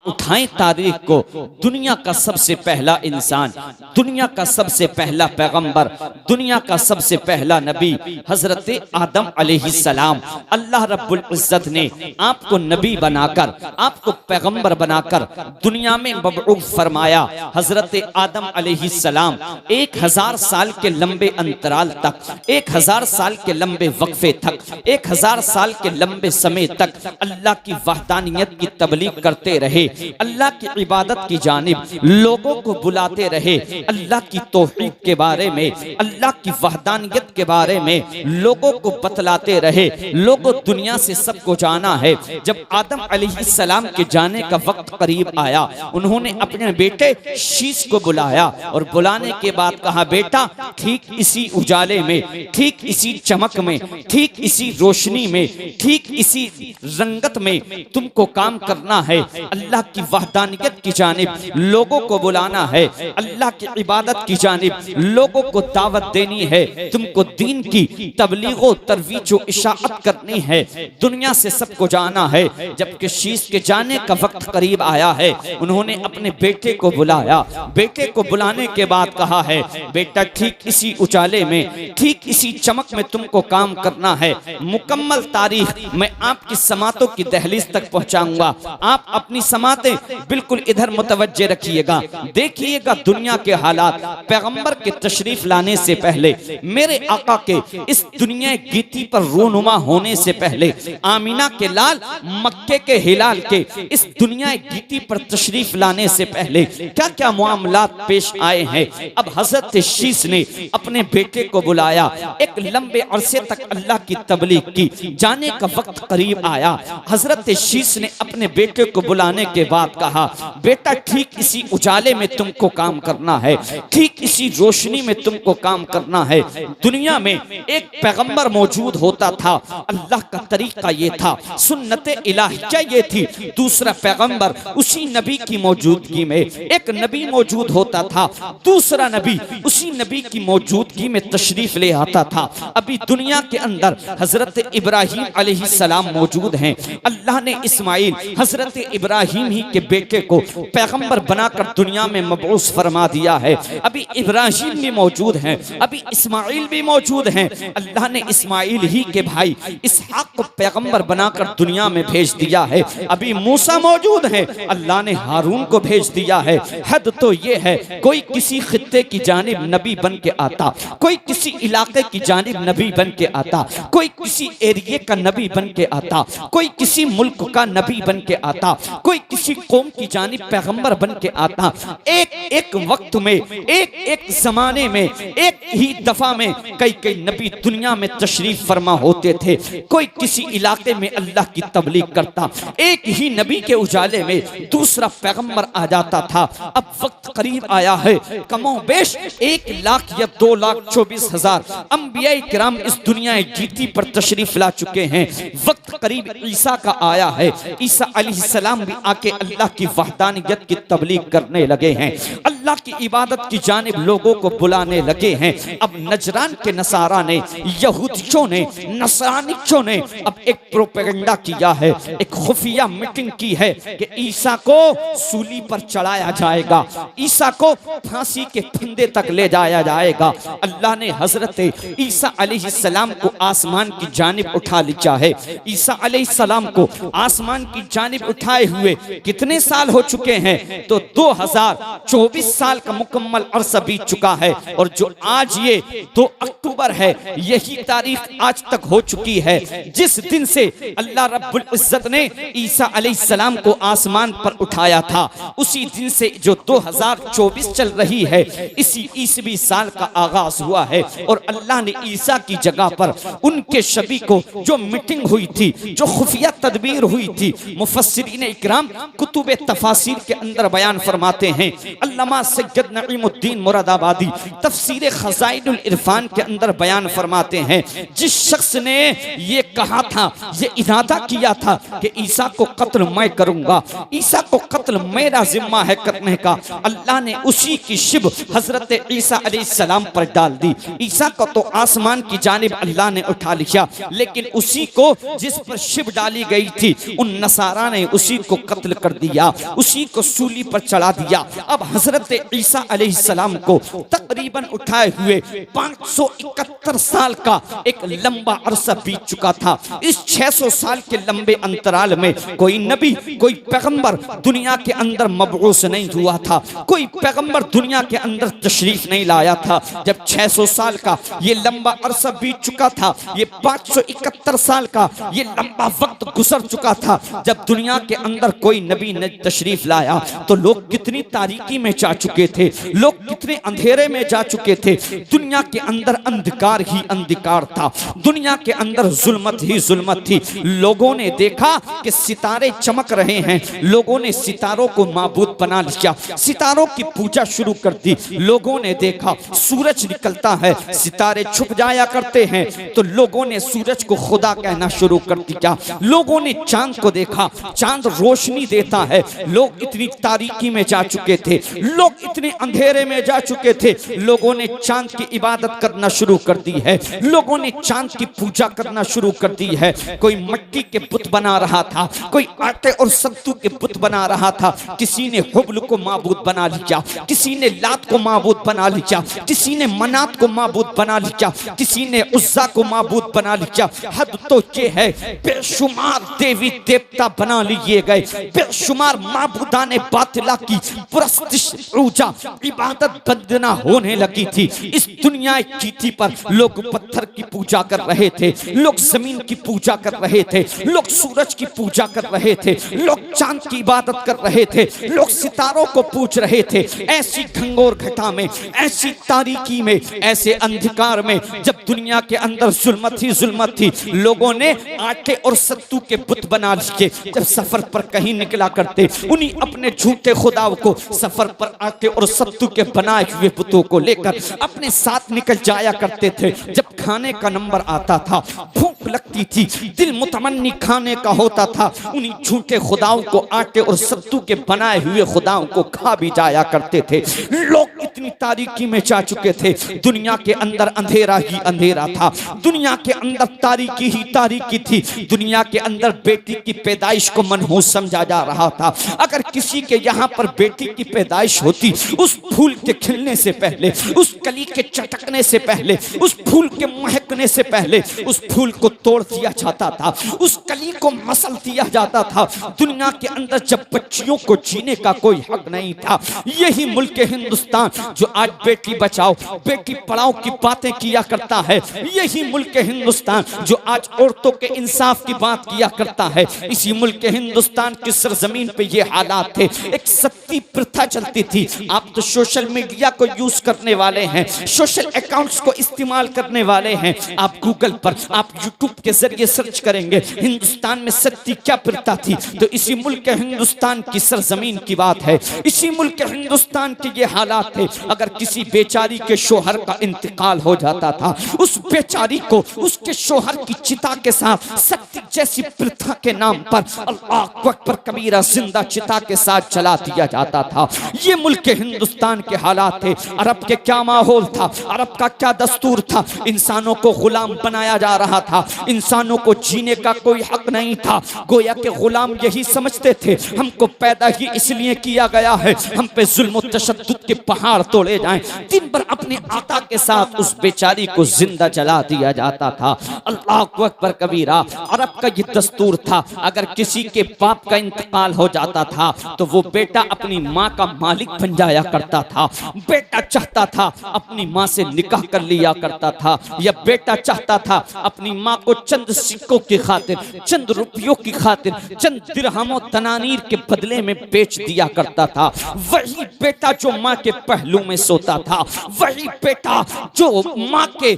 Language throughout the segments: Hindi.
उठाएं तारीख को, दुनिया का सबसे पहला इंसान, दुनिया का सबसे पहला पैगंबर, दुनिया का सबसे पहला नबी हजरत आदम अलैहिस्सलाम। अल्लाह रब्बुल इज्जत ने आपको नबी बनाकर, आपको पैगंबर बनाकर दुनिया में मबऊस फरमाया। हजरत आदम अलैहिस्सलाम 1000 साल के लंबे अंतराल तक, 1000 साल के लंबे वक्फे तक, 1000 साल के लंबे समय तक अल्लाह की वहदानियत की तबलीग करते रहे, अल्लाह की इबादत की जानिब लोगों को बुलाते रहे, अल्लाह की तौहीद के बारे में, अल्लाह की वहदानियत के बारे में लोगों को बतलाते रहे। लोगों दुनिया से सबको जाना है। जब आदम अलैहिस्सलाम के जाने का वक्त करीब आया, उन्होंने अपने बेटे शीश को बुलाया और बुलाने के बाद कहा, बेटा ठीक इसी उजाले में, ठीक इसी चमक में, ठीक इसी रोशनी में, ठीक इसी रंगत में तुमको काम करना है। अल्लाह की वहदानियत की जानिब लोगों को बुलाना है, अल्लाह की इबादत की जानिब लोगों को दावत देनी है, तुमको दीन की तबलीग व तरवीज व इशाअत करनी है, दुनिया से सबको जाना है। जबकि शीश के जाने का वक्त करीब आया है, उन्होंने अपने बेटे को बुलाया। बेटे को बुलाने के बाद कहा है, बेटा ठीक इसी उजाले में, ठीक इसी चमक में तुमको काम करना है। मुकम्मल तारीख मैं आपकी समातों की दहलीज तक पहुंचाऊंगा। आप अपनी समातें बिल्कुल इधर मुतवज्जे रखिएगा, देखिएगा दुनिया के हालात। पैगंबर के तशरीफ लाने से पहले, मेरे आका के इस दुनिया गीती पर रोनुमा होने से पहले, आमीना के लाल मक्के के हिलाल के इस दुनिया गीती पर तशरीफ लाने से पहले क्या क्या मामलात पेश आए हैं। अब हजरत शीश ने अपने बेटे को बुलाया, एक लंबे अरसे तक अल्लाह की तबलीग की, जाने का वक्त करीब आया। हजरत शीश ने अपने बेटे को बुलाने के बाद कहा, बेटा ठीक इसी उजाले में तुमको काम करना है, ठीक इसी रोशनी में तुमको काम करना है। दुनिया में एक पैगंबर मौजूद होता था, अल्लाह का तरीका ये था, सुन्नत इलाहिया ये थी। दूसरा पैगंबर उसी नबी की मौजूदगी में, एक नबी मौजूद होता था, दूसरा नबी उसी नबी की मौजूदगी में तशरीफ ले आता था। अभी दुनिया के अंदर हजरत इब्राहीम अलैहिस्सलाम मौजूद हैं। अल्लाह ने इस्माइल हजरत इब्राहीम ही के बेटे को पैगंबर बनाकर दुनिया में मबऊस फरमा दिया है। अभी इब्राहीम भी मौजूद हैं, अभी इस्माइल भी मौजूद हैं। अल्लाह ने इस्माइल ही के भाई इसहाक को पैगंबर बनाकर दुनिया में भेज दिया है। अभी मूसा मौजूद हैं, अल्लाह ने हारून को भेज दिया है। हद तो ये है, कोई किसी खित्ते की जानिब नबी बन के आता, कोई किसी इलाके की जानिब नबी बन के आता, कोई किसी एरिया का नबी बन के आता, कोई किसी मुल्क का नबी बन के आता, कोई किसी कौम की जानिब पैगंबर बन के आता। एक एक वक्त में, एक एक जमाने में, एक ही दफा में कई कई नबी दुनिया में तशरीफ फरमा होते थे। कोई किसी इलाके में अल्लाह की तबलीग करता, एक ही नबी के उजाले में दूसरा पैगंबर आ जाता था। अब वक्त करीब आया है, कमो बेश 1,00,000 या 2,24,000 अंबियाए किराम इस दुनिया जीती पर तशरीफ ला चुके हैं। वक्त करीब ईसा का आया है, ईसा अलैहिस्सलाम भी आके अल्लाह की वहदानियत की तबलीग करने लगे हैं, अल्लाह की इबादत की जानिब लोगों को बुलाने लगे हैं। अब नजरान के नसारा ने, यहूदियों ने, नसरानियों ने अब एक प्रोपेगेंडा किया है, एक खुफिया मीटिंग की है कि ईसा को सूली पर चढ़ाया जाएगा, ईसा को फांसी के फंदे तक ले जाया जाएगा। अल्लाह ने हजरत ईसा अलैहिस्सलाम को आसमान की जानिब उठा लिया है। ईसा अलैहिस्सलाम को आसमान की जानिब उठाए हुए कितने साल हो चुके हैं? तो 2024 साल का मुकम्मल अरसा बीत चुका है। और जो आज ये 2 अक्टूबर है, यही तारीख आज तक हो चुकी है जिस दिन से अल्लाह रब्बुल इज्जत ने ईसा अलैहिस्सलाम को आसमान पर उठाया था। उसी दिन से जो 2024 चल रही है, इसी ईसवी साल का आगाज हुआ है। और अल्लाह ने ईसा की जगह पर उनके शबी को जो मीटिंग हुई थी, जो खुफिया तदबीर हुई थी, मुफस्सिरीन इकराम कुतुब तफासिर के अंदर बयान फरमाते हैं। अल्लामा सैयद नईमुद्दीन मुरादाबादी तफसीर खज़ाइनुल इरफान के अंदर बयान फरमाते हैं, जिस शख्स ने ये कहा था, ये इरादा किया था कि ईसा को कत्ल मैं करूंगा, ईसा को कत्ल मेरा जिम्मा है करने का, अल्लाह ने उसी की शिब हजरत ईसा अलैहिस्सलाम पर डाल दी। ईसा को तो आसमान की जानिब अल्लाह ने उठा लिया, लेकिन उसी को जिस पर शिब डाली गई थी उन नसारा ने उसी को कत्ल कर दिया, उसी को सूली पर चढ़ा दिया। अब हजरत ईसा अलैहिस्सलाम को तकरीबन उठाए हुए 571 साल का एक लंबा अरसा बीत चुका था। इस 600 साल के लंबे अंतराल में कोई नबी, कोई पैगंबर दुनिया के अंदर मबऊस नहीं हुआ था, कोई पैगंबर दुनिया के अंदर तशरीफ नहीं लाया था। जब 600 साल का ये लंबा अरसा बीत चुका था, ये 571 साल का ये लंबा वक्त गुजर चुका था, जब दुनिया के अंदर कोई नबी ने तशरीफ लाया तो लोग कितनी तारीकी में जा चुके थे, लोग कितने अंधेरे में जा चुके थे। दुनिया के अंदर अंधकार ही अंधकार था, दुनिया के अंदर जुल्मत ही जुल्मत थी। लोगों ने देखा कि सितारे चमक रहे हैं, लोगों ने सितारों को माबूद बना लिया, सितारों की पूजा शुरू कर दी। लोगों ने देखा सूरज निकलता है, सितारे छुप जाया करते हैं, तो लोगों ने सूरज को खुदा कहना शुरू कर दिया। लोगों ने चांद को देखा, चांद रोशनी देता है। लोग इतनी तारीकी में जा चुके थे, लोग इतने अंधेरे में जा चुके थे, लोगों ने चांद की इबादत करना शुरू कर दी है, लोगों ने चांद की पूजा करना शुरू कर दी है। कोई मिट्टी के बुत बना रहा था, कोई आटे और सत्तू के बुत बना रहा था, किसी ने हुबल को माबूद बना लिया, किसी ने लात को माबूद बना लिया, किसी ने मनात को माबूद बना लिया, किसी ने उज्जा को माबूद बना लिया। हद तो ये है, बेशुमार देवी देवता बना लिए गए, बेशुमार माबूदाने बातिला की पुरस्तिश पूजा इबादत बंदना होने लगी थी। इस दुनिया चीती पर लोग पत्थर की पूजा कर रहे थे, लोग जमीन की पूजा कर रहे थे, लोग सूरज की पूजा कर रहे थे, लोग चांद की इबादत कर रहे थे, लोग सितारों को पूज रहे थे। ऐसी घंघोर घटा में, ऐसी तारीकी में, ऐसे अंधकार में, जब दुनिया के अंदर जुल्मत ही जुल्मत थी, लोगों ने आटे और सत्तू के बुत बना लिए। जब सफर पर कहीं निकला करते, उन्हीं अपने झूठे खुदाओं को सफर पर आटे और सत्तू के बनाए हुए बुतों को लेकर अपने साथ निकल जाया करते थे। जब खाने का नंबर आता था, भूख लगती थी, दिल मुतमन्नी खाने का होता था, उन्हीं झूठे खुदाओं को आटे और सत्तू के बनाए हुए खुदाओं को खा भी जाया करते थे। लोग इतनी तारीकी में जा चुके थे, दुनिया के अंदर अंधेरा ही अंधेरा था, दुनिया के अंदर तारीकी ही तारीकी थी। दुनिया के अंदर बेटी की पैदाइश को मनहूस समझा जा रहा था। अगर किसी के यहाँ पर बेटी की पैदाइश होती, उस फूल के खिलने से पहले, उस कली के चटकने से पहले, उस फूल के महकने से पहले उस फूल को तोड़ दिया जाता था, उस कली को मसल दिया जाता था। दुनिया के अंदर जब बच्चियों को जीने का कोई हक नहीं था, यही मुल्क हिंदुस्तान जो आज बेटी बचाओ बेटी पढ़ाओ की बातें किया करता है, यही मुल्क हिंदुस्तान जो आज औरतों के इंसाफ की बात किया करता है, इसी मुल्क हिंदुस्तान की सरजमीन पे ये हालात थे। एक सती प्रथा चलती थी। आप तो सोशल मीडिया को यूज करने वाले हैं, सोशल अकाउंट्स को इस्तेमाल करने वाले हैं। आप गूगल पर, आप यूट्यूब के जरिए सर्च करेंगे हिंदुस्तान में सती क्या प्रथा थी, तो इसी मुल्क हिंदुस्तान की सरजमीन की बात है, इसी मुल्क हिंदुस्तान के ये हालात थे। अगर किसी बेचारी के शोहर का इंतकाल हो जाता था, उस बेचारी को उसके शोहर की चिता के साथ सती जैसी प्रथा के नाम पर अल्लाह अकबर कबीरा जिंदा चिता के साथ जला दिया जाता था। ये मुल्क हिंदुस्तान के हालात थे। अरब के क्या माहौल था, अरब का क्या दस्तूर था, इंसानों को गुलाम बनाया जा रहा था, इंसानों को जीने का कोई हक नहीं था। गोया के गुलाम यही समझते थे, हमको पैदा ही इसलिए किया गया है, हम पे जुल्म तशद्दुद के पहाड़ तोड़े जाएं। दिन भर अपने आका के साथ उस बेचारी को जिंदा जला दिया जाता था। अल्लाह अकबर कबीरा। अरब का ये दस्तूर था, अगर किसी के बाप का इंतकाल हो जाता था तो वो बेटा अपनी माँ का मालिक बन जाया करता था। बेटा चाहता था अपनी माँ से निकाह कर लिया करता था, या बेटा बेटा चाहता था अपनी माँ को चंद सिक्कों की खातिर, चंद रुपयों की खातिर, चंद दिरहमों तनानीर के बदले में बेच दिया करता था। वही बेटा जो माँ के पहलू में सोता था, वही बेटा जो माँ के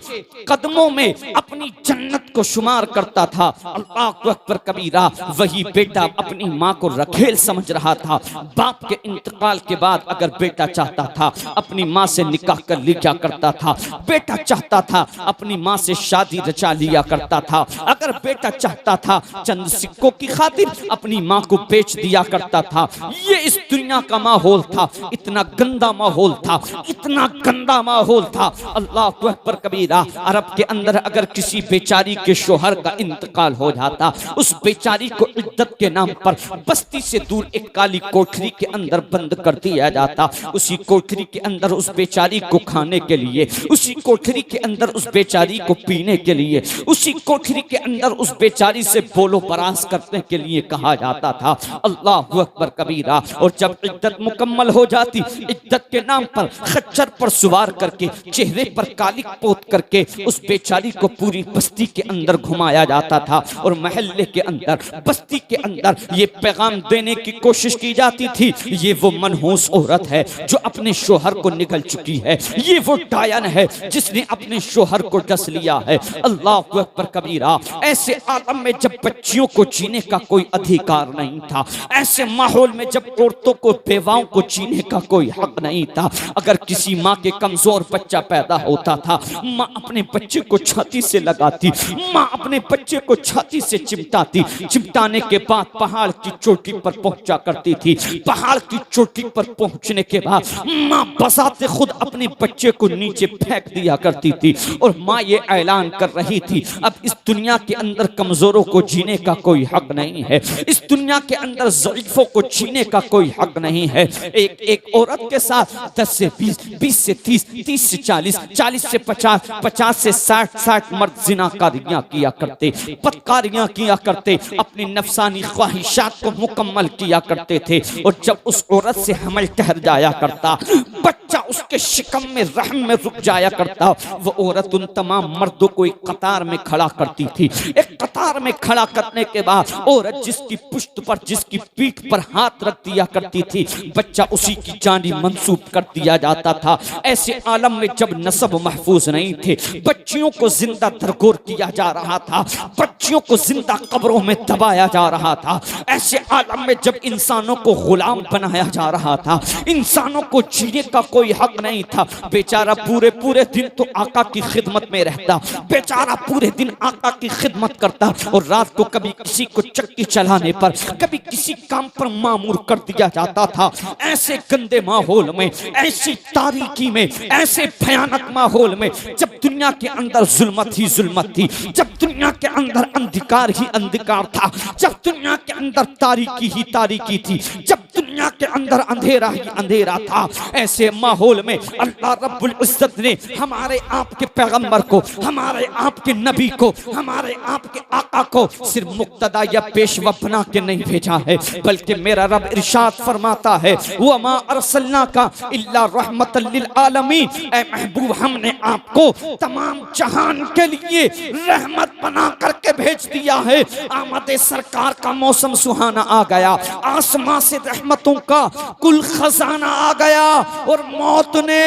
कदमों में अपनी जन्नत को शुमार करता था, अल्लाह अकबर कबीरा, वही बेटा अपनी माँ को रखेल समझ रहा था। बाप के इंतकाल के बाद अगर बेटा चाहता था अपनी माँ से निकाह कर लिया करता था, बेटा चाहता था अपनी माँ से शादी रचा लिया करता था, अगर बेटा चाहता था चंद सिक्कों की खातिर अपनी माँ को बेच दिया करता था। ये इस दुनिया का माहौल था, इतना गंदा माहौल था, इतना गंदा माहौल था। अल्लाह अकबर कबीरा, अरब के अंदर अगर किसी बेचारी के शोहर का इंतकाल हो जाता, उस बेचारी को इद्दत के नाम पर बस्ती से दूर एक काली कोठरी के अंदर बंद कर दिया जाता। उसी कोठरी के अंदर उस बेचारी को खाने के लिए, उसी कोठरी के अंदर उस बेचारी को पीने के लिए, उसी कोठरी के अंदर उस बेचारी से बोलो परास करने के लिए कहा जाता था। अल्लाह अकबर कबीरा। और जब इद्दत मुकम्मल हो जाती, इद्दत के नाम पर खच्चर पर सवार करके, चेहरे पर कालिक पोत करके उस बेचारी को पूरी बस्ती के अंदर घुमाया जाता था और महल्ले के अंदर, बस्ती के अंदर ये पैगाम देने की कोशिश की जाती थी, ये वो मनहूस औरत है जो अपने शोहर को निगल चुकी है, ये वो डायन है जिसने अपने शोहर को डस लिया है। अल्लाह अकबर कबीरा। ऐसे आलम में जब बच्चियों को जीने का कोई अधिकार नहीं था, ऐसे माहौल में जब औरतों को, बेवाओं को जीने का कोई हक नहीं था, अगर किसी माँ के कमजोर बच्चा पैदा होता था, माँ अपने बच्चे को छाती से लगाती, माँ अपने बच्चे को छाती से चिमटाती, चिमटाने के बाद पहाड़ की चोटी पर पहुंचा करती थी। पहाड़ की चोटी पर पहुंचने के बाद माँ बसाते खुद अपने बच्चे को नीचे फेंक दिया करती थी और माँ ये ऐलान कर रही थी, अब इस दुनिया के अंदर कमजोरों को जीने का कोई हक नहीं है, इस दुनिया के अंदर ज़ईफ़ों को जीने का कोई हक नहीं है। एक औरत के साथ 10 से 20, 20 से 30, 30 से 40, 40 से 50, 50 से 60, 60 मर्द ज़िनाकारियां किया करते, बदकारियां किया करते, अपनी नफसानी ख्वाहिशात को मुकम्मल किया करते थे। और जब उस औरत से हमल ठहर जाया करता, बच्चा उसके शिकम में, रहम में रुक जाया करता, वो औरत उन तमाम मर्दों को एक कतार में खड़ा करती थी। एक कतार में खड़ा करने के बाद औरत जिसकी पुश्त पर, जिसकी पीठ पर हाथ रख दिया करती थी, बच्चा उसी की जानी मंसूब कर दिया जाता था। ऐसे आलम में जब नसब महफूज नहीं थे, बच्चियों को जिंदा दरगोर किया जा रहा था, बच्चियों को जिंदा कब्रों में दबाया जा रहा था, ऐसे आलम में जब इंसानों को गुलाम बनाया जा रहा था, इंसानों को जीने का कोई हक नहीं था। बेचारा पूरे पूरे दिन तो आका की खिदमत में रहता, बेचारा पूरे दिन आका की खिदमत करता और रात को कभी किसी को चक्की चलाने पर, कभी किसी काम पर मामूर कर दिया जाता था। ऐसे गंदे माहौल में, ऐसी तारीकी में, ऐसे भयानक माहौल में, जब दुनिया के अंदर जुल्मत ही जुल्मत थी, जब दुनिया के अंदर अंधकार ही अंधकार था, जब दुनिया के अंदर तारीकी ही तारीकी थी, जब दुनिया के अंदर अंधेरा ही अंधेरा था, ऐसे माहौल में अल्लाह रब्बुल इज्जत ने हमारे आपके पैगंबर को, हमारे आपके नबी को, हमारे आपके आका को सिर्फ मुक्तदा या पेशवा बना के नहीं भेजा है, बल्कि मेरा रब इरशाद फरमाता है, वमा अरसलनाका इल्ला रहमतल लिल आलमीन, ऐ महबूब हमने आपको तमाम जहान के लिए रहमत बना करके भेज दिया है। आमद सरकार का मौसम सुहाना आ गया, आसमां से रहमतों का कुल खजाना आ गया और मौत ने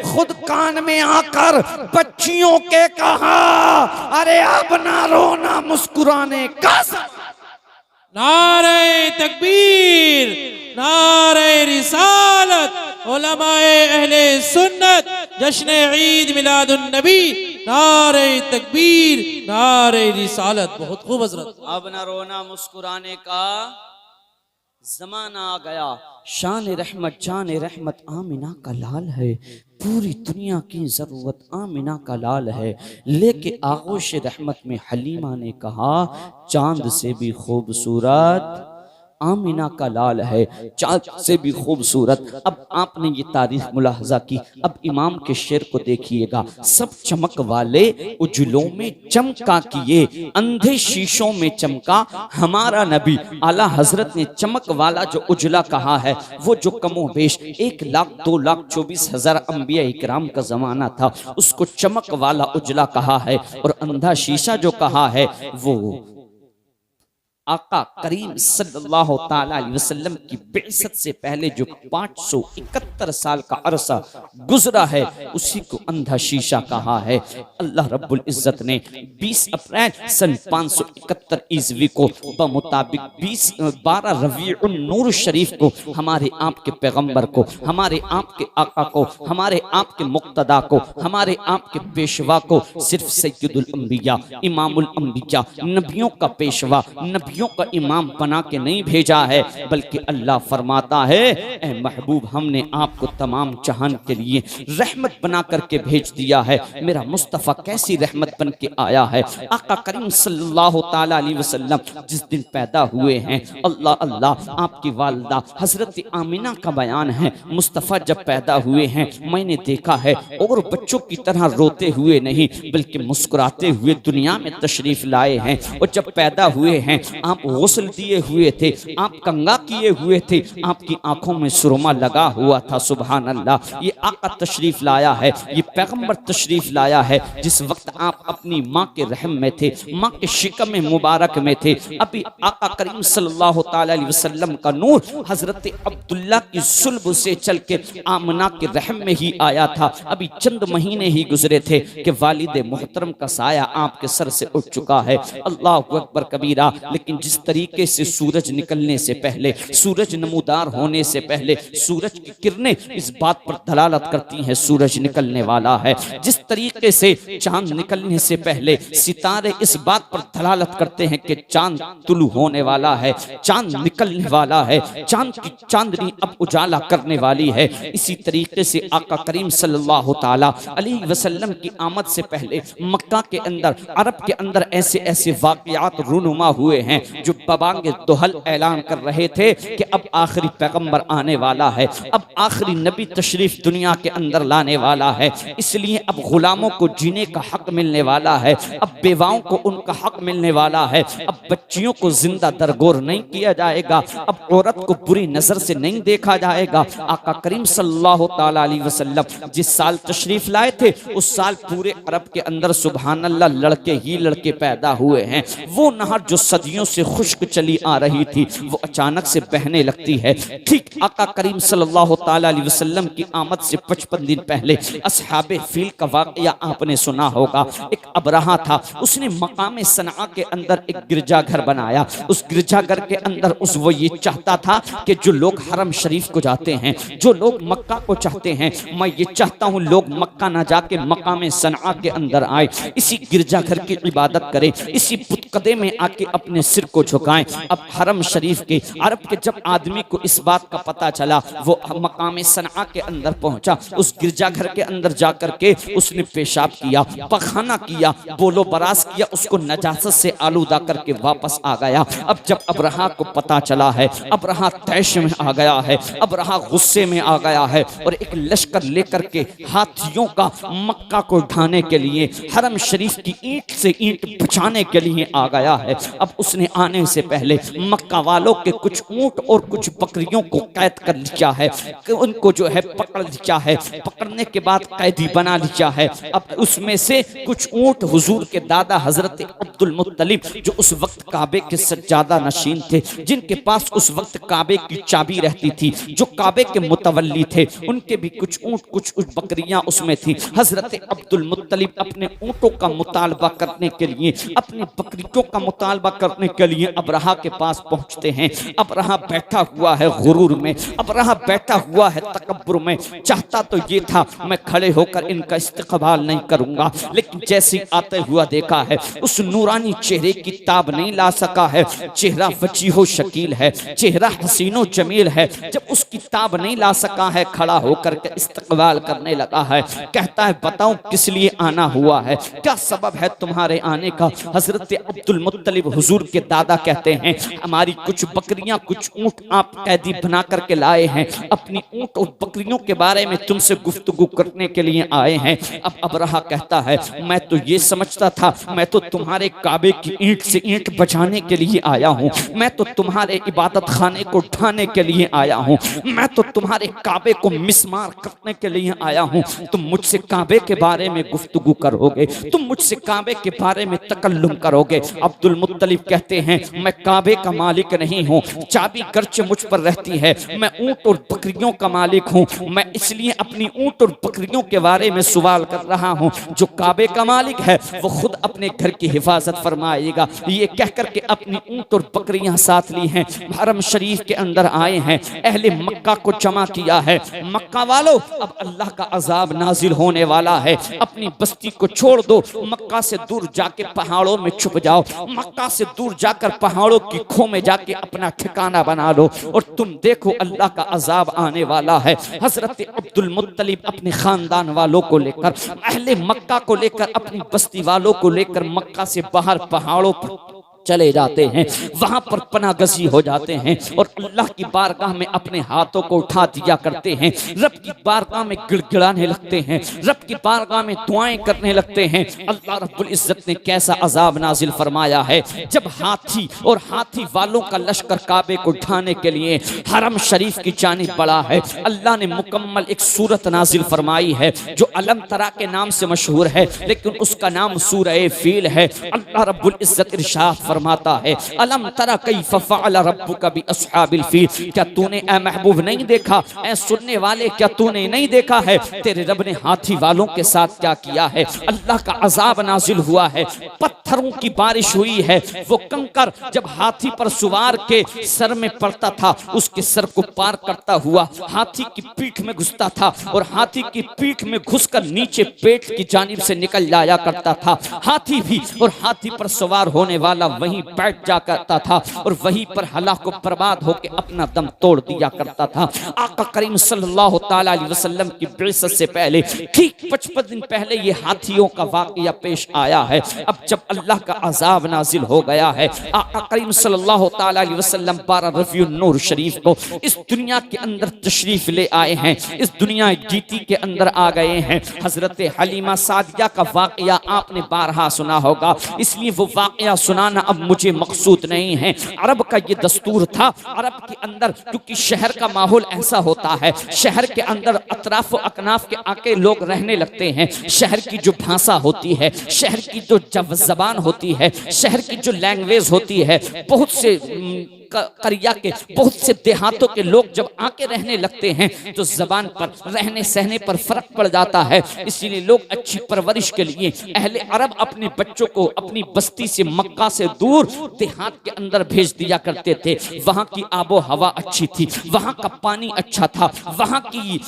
खुद कान में आकर बच्चियों के कहा, अरे अब ना रोना मुस्कुराने का। नारे तकबीर, नारे रिसालत, उलमाए अहले सुन्नत, जश्न ईद मिलादुन नबी, नारे तकबीर, नारे रिसालत। बहुत खूब हजरत। अब न रोना मुस्कुराने का जमाना आ गया। शान रहमत, जान रहमत आमिना का लाल है, पूरी दुनिया की ज़रूरत आमिना का लाल है। लेके आगोश रहमत में हलीमा ने कहा, चांद से भी खूबसूरत आमिना का लाल है, चाँद से भी खूबसूरत। अब आपने ये तारीख मुलाहजा की, अब इमाम के शेर को देखिएगा। सब चमक वाले उजलों में चमका किए, अंधे शीशों में चमका हमारा नबी। आला हजरत ने चमक वाला जो उजला कहा है, वो जो कमोबेश 1,02,24,000 अंबिया इकराम का जमाना था, उसको चमक वाला उजला कहा है। और अंधा शीशा जो कहा है, वो आका करीम सल्लल्लाहु ताला अलैहि वसल्लम की बिअसत से पहले जो 571 साल का अरसा गुजरा है, उसी को अंधा शीशा कहा है। अल्लाह रब्बुल इज्जत ने 20 अप्रैल सन 571 ईस्वी को बमुताबिक 12 रबीउन नूर शरीफ को हमारे आपके पैगंबर को, हमारे आपके आका को, हमारे आपके मुक्तदा को, हमारे आपके पेशवा को सिर्फ सैयदुल अंबिया, इमामुल अंबिया, नबियों का पेशवा, नबियों का इमाम बना के नहीं भेजा है, बल्कि अल्लाह फरमाता है, ए महबूब, हमने आपको तमाम जहान के लिए रहमत बना करके भेज दिया है। मेरा मुस्तफ़ा कैसी रहमत बन के आया है। आका करीम सल्लल्लाहु ताला अलैहि वसल्लम जिस दिन पैदा हुए हैं, अल्लाह अल्लाह, आपकी वालिदा हजरत आमिना का बयान है, मुस्तफ़ा जब पैदा हुए हैं, मैंने देखा है और बच्चों की तरह रोते हुए नहीं, बल्कि मुस्कुराते हुए दुनिया में तशरीफ लाए हैं। और जब पैदा हुए हैं, आप गुस्ल दिए हुए थे, आप कंगा किए हुए थे, आपकी आंखों में सुरमा लगा हुआ था। सुभान अल्लाह, ये आका तशरीफ लाया है, ये पैगंबर तशरीफ लाया है जिस वक्त आप अपनी माँ के रहम में थे, माँ के शिकम मुबारक में थे। अभी आका करीम सल्लल्लाहु ताला अलैहि वसल्लम का नूर हजरत अब्दुल्ला की सुल्ब से चल के आमना के रहम में ही आया था। अभी चंद महीने ही गुजरे थे कि वालिद मोहतरम का साया आपके सर से उठ चुका है। अल्लाह अकबर कबीरा। लेकिन जिस तरीके से सूरज निकलने से पहले, सूरज नमूदार होने से पहले सूरज की किरणें इस बात पर दलालत करती हैं सूरज निकलने वाला है, जिस तरीके से चांद निकलने से पहले सितारे इस बात पर दलालत करते हैं कि चांद तुलू होने वाला है, चांद निकलने वाला है, चांद की चांदनी अब उजाला करने वाली है, इसी तरीके से आका करीम सल्लल्लाहु ताला अलैहि वसल्लम की आमद से पहले मक्का के अंदर, अरब के अंदर ऐसे ऐसे वाक़यात रूनुमा हुए हैं जो बबांगे दोहल ऐलान कर रहे थे कि अब आखिरी पैगंबर आने वाला है, अब आखिरी नबी तशरीफ दुनिया के अंदर लाने वाला है। इसलिए अब गुलामों को जीने का हक मिलने वाला है, अब बेवाओं को उनका हक मिलने वाला है, अब बच्चियों को जिंदा दरगोर नहीं किया जाएगा, अब औरत को बुरी नजर से नहीं देखा जाएगा। आका करीम सल्लल्लाहु ताला अलैहि वसल्लम जिस साल तशरीफ लाए थे, उस साल पूरे अरब के अंदर सुभान अल्लाह लड़के ही लड़के पैदा हुए हैं। वो नहर जो सदियों से खुश्क चली आ रही थी, वो अचानक से बहने लगती है। ठीक आका करीम सल्लल्लाहु ताला अलैहि वसल्लम की आमद से 55 दिन पहले अस्हाबे फील का वाकया आपने सुना होगा। एक अबरहा था, उसने मकाम सनआ के अंदर एक गिरजाघर बनाया। उस गिरजाघर के अंदर वो ये चाहता था कि जो लोग हरम शरीफ को जाते हैं, जो लोग मक्का को चाहते हैं, मैं ये चाहता हूँ लोग मक्का ना जाके मकाम सनआ के अंदर आए, इसी गिरजाघर की इबादत करें, इसी बुतकदे में आके अपने सिर को झुकाएं। अब हरम शरीफ के अरब के जब आदमी को इस बात का पता चला, वो मकाम सनआ के अंदर पहुंचा, उस गिरजाघर के अंदर जाकर के उसने पेशाब किया, पखाना किया, बोलो बरास किया, उसको नजासत से आलूदा करके वापस आ गया। अब जब अबरहा को पता चला है, अबरहा तैश में आ गया है, अबरहा गुस्से में आ गया है और एक लश्कर लेकर के हाथियों का मक्का को ढाने के लिए, हरम शरीफ की ईंट से ईंट बचाने के लिए आ गया है। अब उसने आने से पहले मक्का वालों के कुछ ऊंट और कुछ बकरियों को कैद कर लिया है, उनको जो है पकड़ लिया है, पकड़ने के बाद कैदी बना लिया है। अब उसमें से कुछ ऊंट हुजूर के दादा हजरत अब्दुल मुत्तलिब, जो उस वक्त काबे के सज्जादा नशीन थे, जिनके पास उस वक्त काबे की चाबी रहती थी, जो काबे के मुतवल्ली थे, उनके भी कुछ ऊंट कुछ बकरियां उसमें थी। हजरत अब्दुल मुत्तलिब अपने ऊंटों का मुतालबा करने के लिए, अपनी बकरियों का मुतालबा करने के लिए अबरहा के पास पहुंचते हैं। अबरहा बैठा हुआ है गुरूर में, अबरहा बैठा हुआ है तकब्बुर में। चाहता तो ये था मैं खड़े होकर इनका इस्तकबाल नहीं करूंगा, लेकिन जैसे आते हुआ देखा है, उस नूरानी चेहरे की ताब नहीं ला सका है। चेहरा वजीहो शकील है, चेहरा हसीनो जमील है। जब उसकी ताब नहीं ला सका है, खड़ा होकर के इस्तकबाल करने लगा है। कहता है बताऊं किस लिए आना हुआ है, क्या सबब है तुम्हारे आने का। हजरत अब्दुल मुत्तलिब हुजूर के दादा कहते हैं हमारी कुछ बकरियां कुछ ऊंट आप कैदी बना करके लाए हैं, अपनी ऊंट और बकरियों के बारे में तुमसे गुफ्तगू करने के लिए आए हैं। अब अबरहा कहता है मैं तो ये समझता था मैं तो तुम्हारे काबे की ईंट से ईंट बचाने के लिए आया हूँ, मैं तो तुम्हारे इबादत खाने को ढाने के लिए आया हूँ, मैं तो तुम्हारे काबे को मिसमार करने के लिए आया हूँ। तुम मुझसे काबे के बारे में गुफ्तगू करोगे, तुम मुझसे काबे के बारे में तकल्लुम करोगे। अब्दुल मुत्तलिब कहते हैं मैं काबे का मालिक नहीं हूँ, चाबी गर्च मुझ पर रहती है, मैं ऊंट और बकरियों का मालिक हूँ, मैं इसलिए अपनी ऊंट और बकरियों के बारे में सवाल कर रहा हूँ। जो काबे का मालिक है वो खुद अपने घर की हिफाजत फरमाएगा। ये कहकर के अपनी ऊंट और बकरियां साथ ली हैं, हरम शरीफ के अंदर आए हैं, अहले मक्का को जमा किया है। मक्का वालों अब अल्लाह का अजाब नाजिल होने वाला है, अपनी बस्ती को छोड़ दो, मक्का से दूर जाके पहाड़ों में छुप जाओ, मक्का से दूर जाकर पहाड़ों की खो में जाके अपना ठिकाना बना लो और तुम देखो अल्लाह का अजाब आने वाला है। हजरत अब्दुल मुत्तलिब अपने खानदान वालों को लेकर, अहले मक्का को लेकर, अपनी बस्ती वालों को लेकर मक्का से बाहर पहाड़ों पर चले जाते हैं, वहां पर पनागजी हो जाते हैं और अल्लाह की बारगाह में अपने हाथों को उठा दिया करते हैं, रब की बारगाह में गिड़गिड़ाने लगते हैं, रब की बारगाह में दुआएं करने लगते हैं। अल्लाह रब्बुल इज्जत ने कैसा अजाब नाजिल फरमाया है जब हाथी और हाथी वालों का लश्कर काबे को ढाने के लिए हरम शरीफ की जानिब बढ़ा है। अल्लाह ने मुकम्मल एक सूरत नाजिल फरमाई है जो अलम तरा के नाम से मशहूर है, लेकिन उसका नाम सूरह फील है। अल्लाह रब्बुल इज्जत इरशाद फरमाता है अलम तरा कैफ फअल रब्बुका बि अस्हाबिल फील, क्या तूने ए महबूब नहीं देखा, ए सुनने वाले क्या तूने नहीं देखा है तेरे रब ने हाथी वालों के साथ क्या किया है। अल्लाह का अजाब नाजिल हुआ है, पत्थरों की बारिश हुई है, वो कंकर जब हाथी पर सवार के सर में पड़ता था उसके सर को पार करता हुआ हाथी की पीठ में घुसता था और हाथी की पीठ में घुसकर नीचे पेट की जानिब से निकल जाया करता था। हाथी भी और हाथी पर सवार होने वाला वहीं बैठ जा करता था और वहीं पर हलाक को बर्बाद होकर अपना दम तोड़ दिया करता था। आका करीम सल्लल्लाहु ताला अलैहि वसल्लम की बिअसत से पहले ठीक 55 दिन पहले ये हाथियों का वाकया पेश आया है। अब जब अल्लाह का अजाब नाजिल हो गया है, आका करीम सल्लल्लाहु ताला अलैहि वसल्लम 12 रबीउन नूर शरीफ को इस दुनिया के अंदर तशरीफ ले आए हैं, इस दुनिया गीती के अंदर आ गए हैं। हजरत हलीमा सादिया का वाकया आपने बारहा सुना होगा, इसलिए वो वाकया सुनाना अब मुझे मकसूद नहीं है। अरब का ये दस्तूर था, अरब के अंदर क्योंकि शहर का माहौल ऐसा होता है, शहर के अंदर अतराफ अकनाफ के आके लोग रहने लगते हैं, शहर की जो भाषा होती है, शहर की जो जबान होती है, शहर की जो लैंग्वेज होती है, बहुत से करिया के बहुत से देहातों के लोग जब आके रहने लगते हैं तो जबान पर रहने सहने पर फर्क पड़ जाता है। इसीलिए लोग अच्छी परवरिश के लिए अहले अरब अपने बच्चों को अपनी बस्ती से मक्का से दूर देहात के अंदर भेज दिया करते थे। वहाँ की आबो हवा अच्छी थी, वहाँ का पानी अच्छा था, वहाँ की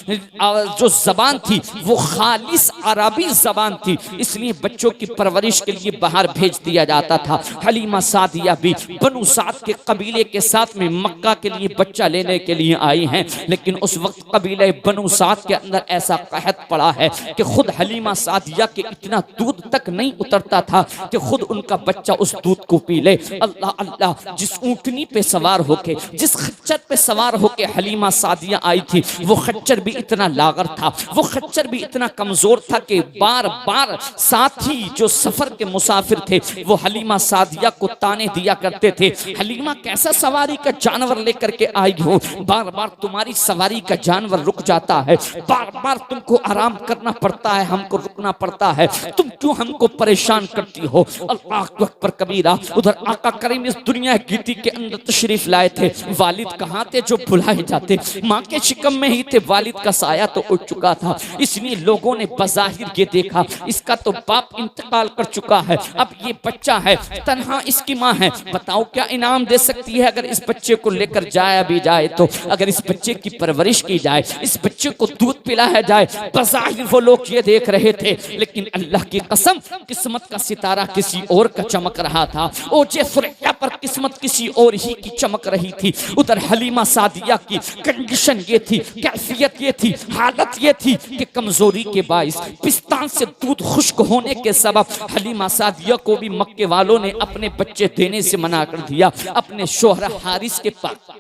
जो जबान थी वो खालिस अरबी जबान थी, इसलिए बच्चों की परवरिश के लिए बाहर भेज दिया जाता था। हलीमा सादिया भी बनु साद के कबीले के साथ में मक्का के लिए बच्चा लेने के लिए आई हैं, लेकिन उस वक्त कबीले बनु साद के अंदर ऐसा कहत पड़ा है कि खुद हलीमा सादिया के इतना दूध तक नहीं उतरता था कि खुद उनका बच्चा उस दूध को पी ले। अल्लाह अल्लाह, जिस ऊंटनी पे सवार होके, जिस खच्चर पे सवार होके हलीमा सादिया आई थी, वो खच्चर भी इतना लागर था, वो खच्चर भी इतना कमजोर था कि बार बार साथी जो सफर के मुसाफिर थे वो हलीमा सादिया को ताने दिया करते थे, हलीमा कैसा सवारी का जानवर लेकर के आई हो, बार बार तुम्हारी सवारी का जानवर रुक जाता है, बार बार तुमको आराम करना पड़ता है, हमको रुकना पड़ता है, तुम क्यों हमको परेशान करती हो। अल्लाह अकबर कबीरा। उधर आका करीम इस दुनिया गीती के अंदर तशरीफ लाए थे, वालिद कहाँ थे जो भुलाए जाते, माँ के शिकम में ही थे, वालिद का साया तो उठ चुका था, इसलिए लोगों ने बज़ाहिर ये देखा इसका तो बाप इंतकाल कर चुका है, अब ये बच्चा है, तन्हा इसकी माँ है, बताओ क्या इनाम दे सकती है अगर इस बच्चे को लेकर जाया भी जाए तो, अगर इस बच्चे की परवरिश की जाए, इस बच्चे को दूध पिलाया जाए। बज़ाहिर वो लोग ये देख रहे थे, लेकिन अल्लाह की कसम किस्मत का सितारा किसी और का चमक रहा था, ओजे सुरैया पर किस्मत किसी और ही की चमक रही थी। उधर हलीमा सादिया की कंडीशन ये थी, कैफियत ये थी, हालत ये थी कि कमजोरी के बाइस, पिस्ता पिस्तान से दूध खुश्क होने के सबब हलीमा सादिया को भी मक्के वालों ने अपने बच्चे देने से मना कर दिया। अपने शोहर हारिस के पास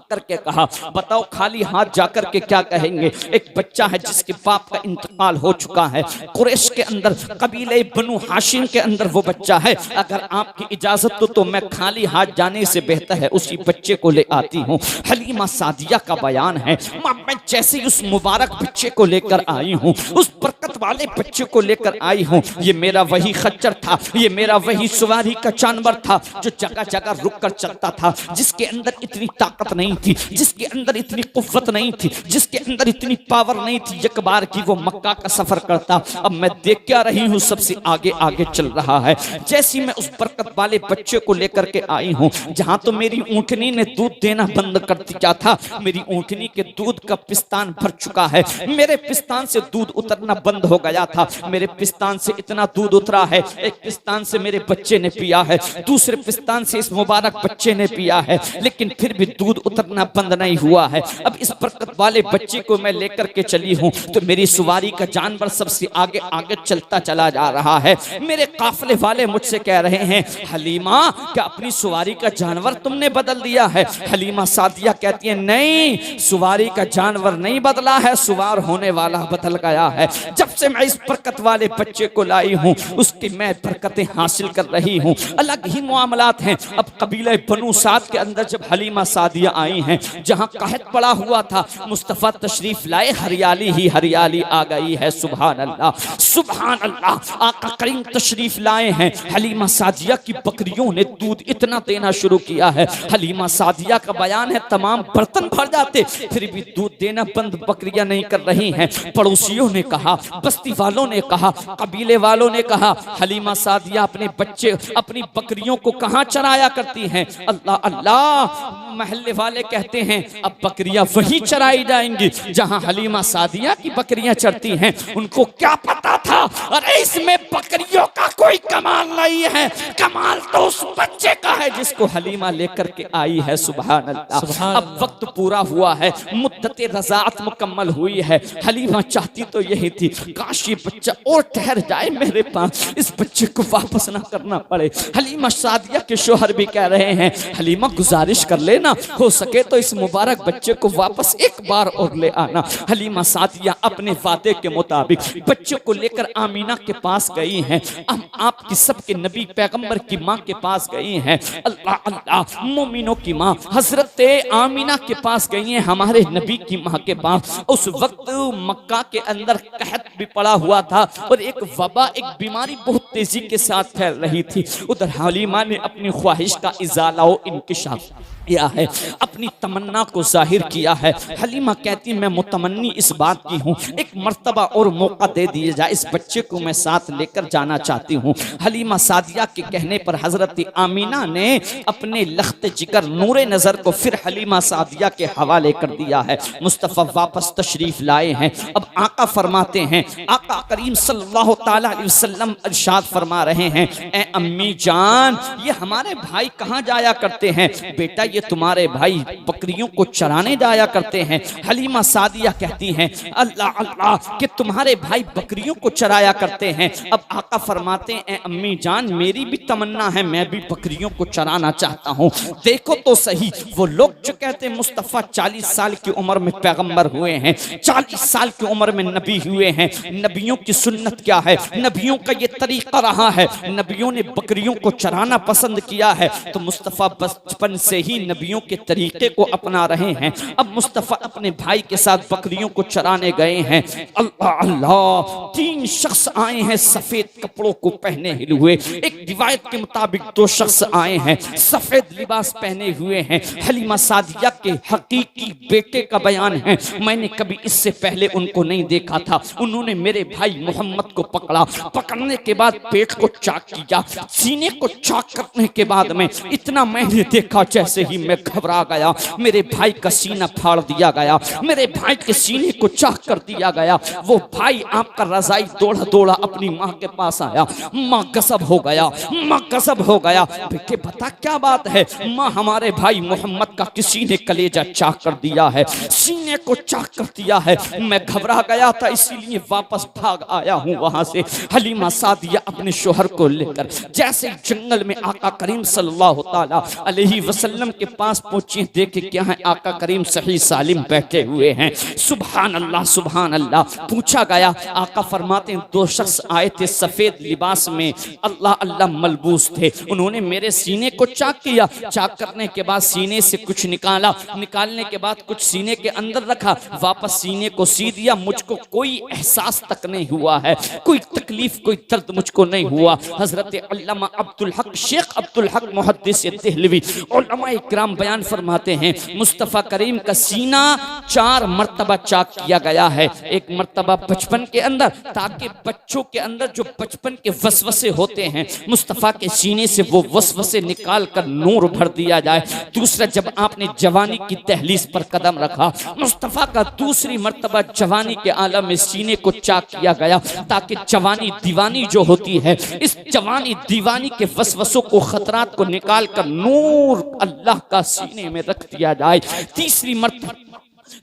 करके कहा, बताओ खाली हाथ जाकर के क्या कहेंगे? एक बच्चा है जिसके बाप का इंतकाल हो चुका है, कुरैश के अंदर कबीले बनु हाशिम के अंदर वो बच्चा है। अगर आपकी इजाजत तो मैं खाली हाथ जाने से बेहतर है उसी बच्चे को ले आती हूँ। हलीमा सादिया का बयान है, मैं जैसे ही उस मुबारक बच्चे को लेकर आई हूँ, उस बरकत वाले बच्चे को लेकर आई हूँ, ये मेरा वही खच्चर था, ये मेरा वही सवारी का जानवर था जो जगह जगह रुक कर चलता था, जिसके अंदर इतनी ताकत नहीं थी, जिसके अंदर इतनी कुव्वत नहीं थी, जिसके अंदर इतनी पावर नहीं थी एक बार की वो मक्का का सफर करता। अब मैं देख क्या रही हूँ, सबसे आगे आगे चल रहा है। जैसी मैं उस बरकत वाले बच्चे को लेकर के आई हूँ, जहां तो मेरी ऊँटनी ने दूध देना बंद कर दिया था, मेरी ऊँटनी के दूध का पिस्तान भर चुका है, मेरे पिस्तान से दूध उतरना बंद हो गया था। मेरे पिस्तान से इतना दूध उतरा है, एक पिस्तान से मेरे बच्चे ने पिया है, दूसरे पिस्तान से इस मुबारक बच्चे ने पिया है, लेकिन फिर भी दूध उतरना बंद नहीं हुआ है। अब इस बरकत वाले बच्चे को मैं लेकर के चली हूँ तो मेरी सवारी का जानवर सबसे आगे आगे चलता चला जा रहा है। मेरे काफले वाले मुझसे कह रहे हैं, हलीमा क्या अपनी सवारी का जानवर तुमने बदल दिया है? हलीमा सादिया कहती है, नहीं, सवारी का जानवर नहीं बदला है, सवार होने वाला बदल गया है। जब से मैं इस बरकत वाले बच्चे को लाई हूँ उसकी मैं बरकतें हासिल कर रही हूँ। अलग ही मामलात हैं। अब कबीले बनु साद के अंदर जब हलीमा सादिया आई हैं, जहां कहत पड़ा हुआ था, मुस्तफा तशरीफ लाए, हरियाली ही हरियाली आ गई है। सुभान अल्लाह, सुभान अल्लाह। आका करीम तशरीफ लाए हैं, हलीमा सादिया की बकरियों ने दूध इतना देना शुरू किया है। हलीमा सादिया का बयान है, तमाम बर्तन भर जाते फिर भी दूध देना बंद बकरियां नहीं कर रही हैं। पड़ोसियों ने कहा, बस्ती वालों ने कहा, कबीले वालों ने कहा, हलीमा सादिया अपने बच्चे अपनी बकरियों को कहां चराया करती हैं? अल्लाह अल्लाह। महल्ले वाले कहते हैं, अब बकरियां वहीं चराई जाएंगी जहां हलीमा सादिया की बकरियां चरती हैं। उनको क्या पता था, अरे इसमें बकरियों का कोई कमाल नहीं है, कमाल तो उस बच्चे का है जिसको हलीमा लेकर के आई है। सुभान अल्लाह। अब वक्त पूरा हुआ है, मुद्दत रज़ाअत मुकम्मल हुई है। हलीमा चाहती तो यही थी, काश ये बच्चा और ठहर जाए मेरे पास, इस बच्चे को वापस ना करना पड़े। हलीमा सादिया के शोहर भी कह रहे हैं, हलीमा गुजारिश कर लेना, हो सके तो इस मुबारक बच्चे को वापस एक बार और ले आना। हलीमा सादिया अपने वादे के मुताबिक बच्चे को लेकर आमीना के पास गई हैं। हम आपकी सबके नबी पैगंबर की माँ के पास गई हैं। अल्लाह अल्लाह, मोमिनों की माँ हजरत आमीना के पास गई हैं, हमारे नबी की माँ के पास। उस वक्त मक्का के अंदर कहत भी पड़ा हुआ था और एक वबा, एक बीमारी बहुत तेजी के साथ फैल रही थी। उधर हलीमा ने अपनी ख्वाहिश का इजाला और इंकिशाफ किया है, अपनी तमन्ना को जाहिर किया है। हलीमा कहती, मैं मुतमन्नी इस बात की हूँ, एक मर्तबा और मौका दे दिया जाए, इस बच्चे को मैं साथ लेकर जाना चाहती हूँ। हलीमा सादिया के कहने पर हजरत आमीना ने अपने लख्त जिगर नूरे नजर को फिर हलीमा सादिया के हवाले कर दिया है। मुस्तफा वापस तशरीफ लाए हैं। अब आका फरमाते हैं, आका करीम सल्लल्लाहु ताला अलैहि वसल्लम इरशाद फरमा रहे हैं, ए अम्मी जान, ये हमारे भाई कहाँ जाया करते हैं? बेटा, ये तुम्हारे भाई बकरियों को चराने जाया करते हैं। हलीमा सादिया कहती हैं, अल्लाह अल्लाह, कि तुम्हारे भाई बकरियों को चराया करते हैं। अब आका फरमाते हैं, अम्मी जान, मेरी भी तमन्ना है, मैं भी बकरियों को चराना चाहता हूँ। देखो तो सही, वो लोग जो कहते हैं मुस्तफा 40 साल की उम्र में पैगंबर हुए हैं, 40 साल की उम्र में नबी हुए हैं। नबियों की सुन्नत क्या है, नबियों का ये तरीका रहा है, नबियों ने बकरियों को चराना पसंद किया है। तो मुस्तफा बचपन से ही नबियों के तरीके को अपना रहे हैं। अब मुस्तफा अपने भाई के साथ बकरियों को चराने गए हैं। अल्लाह अल्लाह, 3 शख्स आए हैं सफेद कपड़ों को पहने हुए। एक रिवायत के मुताबिक 2 शख्स आए हैं सफेद लिबास पहने हुए हैं। हलीमा सादिया के हकीकी बेटे का बयान है, मैंने कभी इससे पहले उनको नहीं देखा था। उन्होंने मेरे भाई मोहम्मद को पकड़ा, पकड़ने के बाद पेट को चाक किया, सीने को चाक करने के बाद में इतना मैंने देखा जैसे ही मैं घबरा गया, मेरे भाई का सीना फाड़ दिया गया, मेरे भाई के सीने को चाक कर दिया गया। वो भाई आपका रजाई दौड़ा दौड़ा अपनी माँ के पास आया, माँ गजब हो गया, माँ गजब हो गया। बेटे बता क्या बात है? माँ हमारे भाई मोहम्मद का किसी ने कलेजा चाक कर दिया है, सीने को चाक कर दिया है। मैं घबरा गया था इसीलिए वापस भाग आया हूँ वहां से। हलीमा सादिया अपने शोहर को लेकर जैसे जंगल में आका करीम सल्लल्लाहु ताला अलैहि वसल्लम के पास पहुंची, देखे क्या है आका करीम सही सालिम बैठे हुए हैं। सुभान अल्लाह सुभान अल्लाह। पूछा गया, आका फरमाते हैं दो शख्स आए थे सफेद लिबास में, अल्लाह अल्लाह मलबूस थे। उन्होंने मेरे सीने को चाक किया, चाक करने के बाद सीने से कुछ निकाला, निकालने के बाद कुछ सीने के अंदर रखा, वापस सीने को सी दिया। मुझको कोई एहसास तक नहीं हुआ है, कोई तकलीफ कोई दर्द मुझको नहीं हुआ। हजरत अल्लामा अब्दुल हक शेख अब्दुल हक मुहद्दिस देहलवी उलमा इकराम बयान फरमाते हैं मुस्तफ़ा करीम का सीना 4 मरतबा चाक किया गया है। एक मरतबा बचपन के अंदर, ताकि बच्चों के अंदर जो बचपन के वसवसे होते हैं मुस्तफ़ा के सीने से वो वसवसे निकाल कर नूर भर दिया जाए। दूसरा, जब आपने जवानी की दहलीज पर कदम रखा, मुस्तफ़ा का दूसरी मरतबा जवानी के आलम में सीने को चाक किया गया, ताकि जवानी दीवानी जो होती है, इस जवानी दीवानी के वसवसों को खतरात को निकाल कर नूर अल्लाह का सीने में रख दिया जाए। तीसरी मरतबा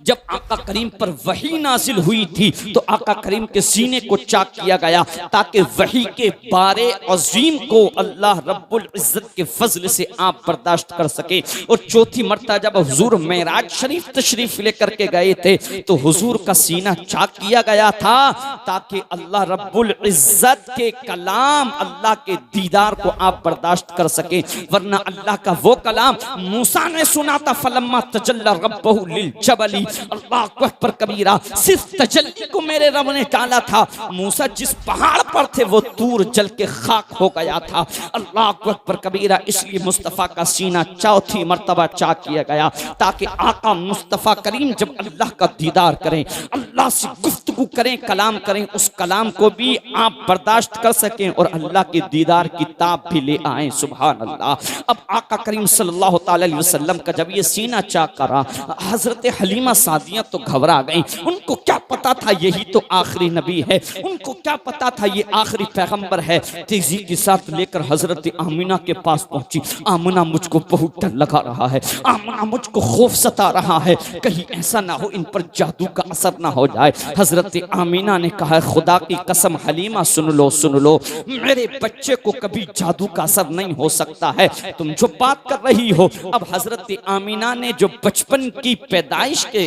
जब आका करीम पर वही नाजिल हुई थी तो आका करीम के सीने को चाक किया गया, ताकि वही के बारे अजीम को अल्लाह रब्बुल इज्जत के फजल से आप बर्दाश्त कर सके। और चौथी मरतबा जब हुजूर मेराज शरीफ तशरीफ लेकर के गए थे तो हुजूर का सीना चाक किया गया था, ताकि अल्लाह रब्बुल इज्जत के कलाम, अल्लाह के दीदार को आप बर्दाश्त कर सके। वरना अल्लाह का वो कलाम मूसा ने सुना था, फलम्मा तजल्ला रब्बहु लिल जबली, अल्लाह अकबर कबीरा, सिर्फ तजल्ली को मेरे रब ने डाला था। मूसा जिस पहाड़ पर थे वो तूर जल के खाक हो गया था। अल्लाह अकबर कबीरा। इसलिए मुस्तफ़ा का सीना चौथी मर्तबा चाक किया गया, ताकि आका मुस्तफ़ा करीम जब अल्लाह का दीदार करें, अल्लाह से गुफ्तगू करें, कलाम करें, उस कलाम को भी आप बर्दाश्त कर सकें और अल्लाह के दीदार की ताब भी ले आए। सुभान अल्लाह। अब आका करीम सल्लल्लाहु अलैहि वसल्लम का जब ये सीना चाक करा, हजरत हलीमा सादिया तो घबरा गई। उनको क्या पता था यही तो आखिरी नबी है, उनको क्या पता था ये आखिरी पैगंबर है। तेजी के साथ लेकर हजरत आमिना के पास पहुंची। आमिना, मुझको बहुत डर लगा रहा है, आमिना मुझको खौफ सता रहा है, कहीं ऐसा ना हो इन पर जादू का असर ना हो जाए। हजरत आमिना ने कहा, खुदा की कसम हलीमा सुन लो सुन लो, मेरे बच्चे को कभी जादू का असर नहीं हो सकता है, तुम जो बात कर रही हो। अब हजरत आमिना ने जो बचपन की पैदाइश के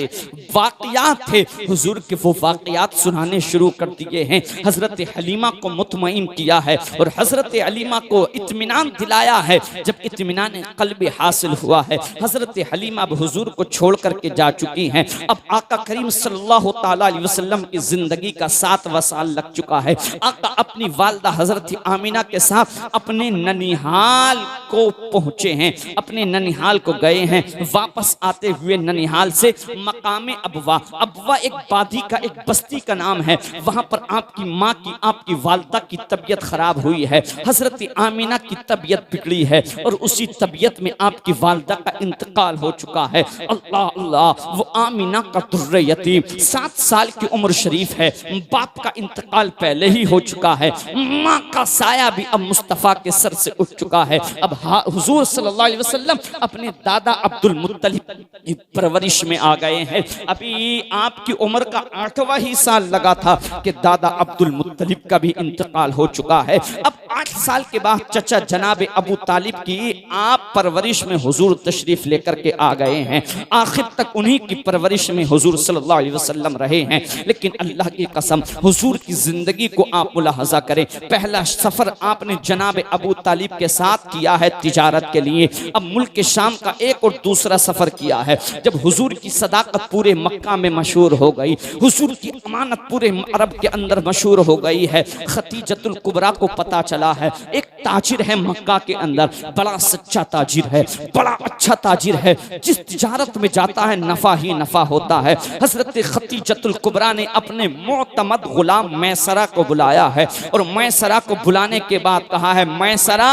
वाकयात थे हुजूर के, वो वाकयात सुनाने शुरू कर दिए हैं। हजरत हलीमा को मुतमईन किया है और हजरत हलीमा को इत्मीनान दिलाया है। जब इत्मीनान कल्ब हासिल हुआ है, हजरत हलीमा अब हुजूर को छोड़ करके जा चुकी हैं। अब आका करीम सल्लल्लाहु ताला अलैहि वसल्लम की जिंदगी का 7वां साल लग चुका है। आका अपनी वालदा हजरत आमिना के साथ अपने ननिहाल को पहुंचे हैं, अपने ननिहाल को गए हैं। वापस आते हुए ननिहाल से मकामे अबवा, अबवा एक बादी का, एक बस्ती का नाम है, वहां पर आपकी माँ की, आपकी वालदा की तबीयत खराब हुई है। हजरत आमिना की तबीयत बिगड़ी है और उसी तबीयत में आपकी वालदा का इंतकाल हो चुका है। अल्लाह अल्लाह। वो आमिना का दुर्रे यतीम, 7 साल की उम्र शरीफ है, बाप का इंतकाल पहले ही हो चुका है, माँ का साया भी अब मुस्तफ़ा के सर से उठ चुका है। अब हुजूर सल्लल्लाहु अलैहि वसल्लम अपने दादा अब्दुल मुत्तलिब की परवरिश में आ गए हैं। अभी आपकी उम्र का 8वां ही साल लगा था कि दादा अब्दुल मुत्तलिब का भी इंतकाल हो चुका है। अब 8 साल के बाद चचा जनाब अबू तालिब की आप परवरिश में हुजूर तशरीफ लेकर के आ गए हैं। आखिर तक उन्हीं की परवरिश में हुजूर सल्लल्लाहु अलैहि वसल्लम रहे हैं। लेकिन अल्लाह की कसम, हुजूर की जिंदगी को आप मुलाहजा करें। पहला सफर आपने जनाब अबू तालिब के साथ किया है तिजारत के लिए। अब मुल्क के शाम का एक और दूसरा सफर किया है। जब हुजूर की सदाकत पूरे मक्का में मशहूर हो गई, हुजूर की अमानत पूरे अरब के अंदर मशहूर हो गई है, खतीजतुल कुबरा को पता चला चला है। एक ताजिर है मक्का के अंदर, बड़ा सच्चा ताजिर है, बड़ा अच्छा ताजिर है, जिस तिजारत में जाता है नफा ही नफा होता है। हजरत खतीजतुल कुबरा ने अपने मोतमद गुलाम मैसरा को बुलाया है और मैसरा को बुलाने के बाद कहा है, मैसरा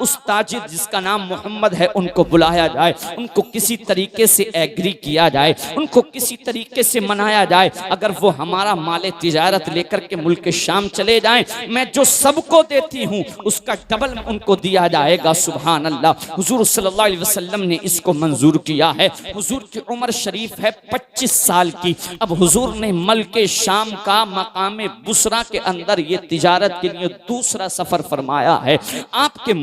उस ताजिर जिसका नाम मोहम्मद है उनको बुलाया जाए, उनको किसी तरीके से एग्री किया जाए, उनको किसी तरीके से मनाया जाए। अगर वो हमारा माले तिजारत लेकर के मुल्क शाम चले जाएं, मैं जो सबको देती हूँ उसका डबल उनको दिया जाएगा। सुभान अल्लाह। हुजूर सल्लल्लाहु अलैहि वसल्लम ने इसको मंजूर किया है। हुजूर की उम्र शरीफ है 25 साल की। अब हुजूर ने मल्के शाम का मकाम बुसरा के अंदर ये तिजारत के लिए दूसरा सफर फरमाया है। आपके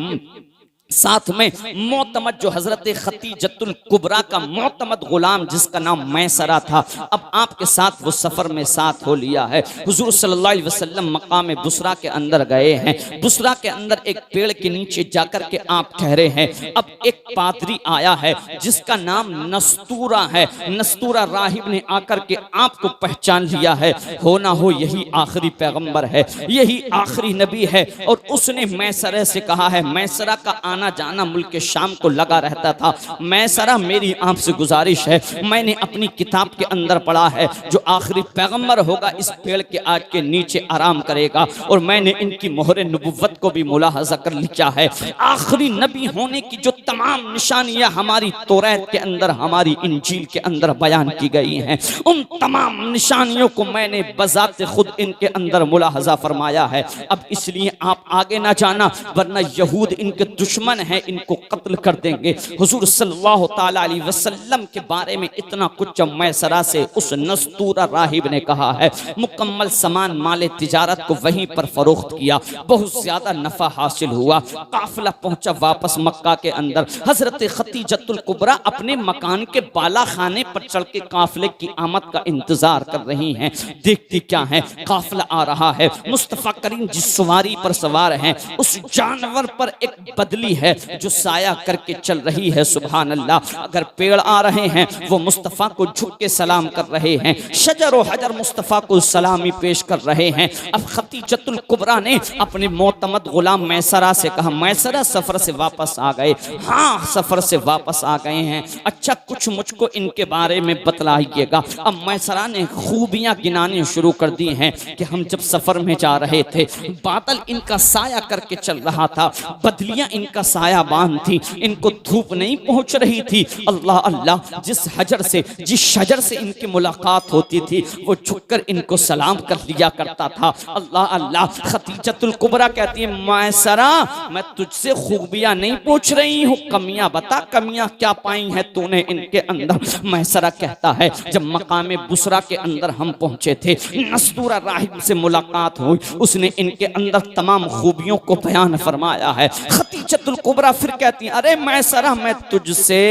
साथ में मोतमद जो हजरत खतीजतुल कुबरा का मोतमद गुलाम जिसका नाम मैसरा था, अब आपके साथ वो सफर में साथ हो लिया है। हुजूर सल्लल्लाहु अलैहि वसल्लम मकाम बुसरा के अंदर गए हैं। बुसरा के अंदर एक पेड़ के नीचे जाकर के आप ठहरे हैं। अब एक पादरी आया है जिसका नाम नस्तूरा है। नस्तूरा राहिब ने आकर के आपको पहचान लिया है, हो ना हो यही आखिरी पैगंबर है, यही आखिरी नबी है। और उसने मैसरे से कहा है, मैसरा का आना जाना मुल्क शाम को लगा रहता था। मैसरा मेरी आपसे गुजारिश है, मैंने अपनी किताब के अंदर पढ़ा है जो आखिरी पैगंबर होगा इस पेड़ के आग के नीचे आराम करेगा, और मैंने इनकी मोहरे नबुव्वत को भी मुलाहजा कर लिया है। आखिरी नबी होने की जो तमाम निशानियां हमारी तौरात के अंदर, हमारी इंजील के अंदर बयान की गई हैं, उन तमाम निशानियों को मैंने बजाते खुद इनके अंदर मुलाहजा फरमाया है। अब इसलिए आप आगे ना जाना, वरना यहूद इनके दुश्मन है, इनको कत्ल कर देंगे। हुजूर सल्लल्लाहु ताला अलैहि वसल्लम के बारे में इतना कुछ मैसरा से उस नस्तूरा राहिब ने कहा है। मुकम्मल सामान माले तिजारत को वहीं पर फरोख्त किया, बहुत ज्यादा नफा हासिल हुआ। काफिला पहुंचा वापस मक्का के अंदर। हजरत खतीजतुल कुबरा अपने मकान के बाला खाने पर चढ़ के काफिले की आमद का इंतजार कर रही हैं। देखती क्या है, काफिला आ रहा है। मुस्तफा करीम जिस सवारी पर सवार हैं, उस जानवर पर एक बदली है जो साया करके चल रही है। सुभान अल्लाह। अगर पेड़ आ रहे हैं वो मुस्तफा को झुक के सलाम कर रहे हैं, शजर और हजर मुस्तफा को सलामी पेश कर रहे हैं। अब खतीजतुल कुबरा ने अपने मोतमद गुलाम मैसरा से कहा, मैसरा सफर से वापस आ गए? हाँ, सफर से वापस आ गए हैं। अच्छा, कुछ मुझको इनके बारे में बतलाइएगा। अब मैसरा ने खूबियां गिनाने शुरू कर दी हैं कि हम जब सफर में जा रहे थे, बादल इनका साया करके चल रहा था, बदलियां इनका साया बांध थी, इनको धूप नहीं पहुंच रही थी। अल्लाह अल्लाह, जिस हजर से, जिस शजर से इनकी मुलाकात होती थी वो झुककर इनको सलाम कर लिया करता था। अल्लाह अल्लाह। खतीजतुल कुबरा कहती है, मैसरा मैं तुझसे खूबियां नहीं पूछ रही हूँ, कमियां बता, कमियां क्या पाई हैं तूने इनके अंदर। मैसरा कहता है, जब मकाम बुसरा के अंदर हम पहुंचे थे, नस्तूरा राहिब से मुलाकात हुई, उसने इनके अंदर तमाम खूबियों को बयान फरमाया है। खतीजतुल कुबरा फिर कहती है, अरे मैसरा मैं तुझसे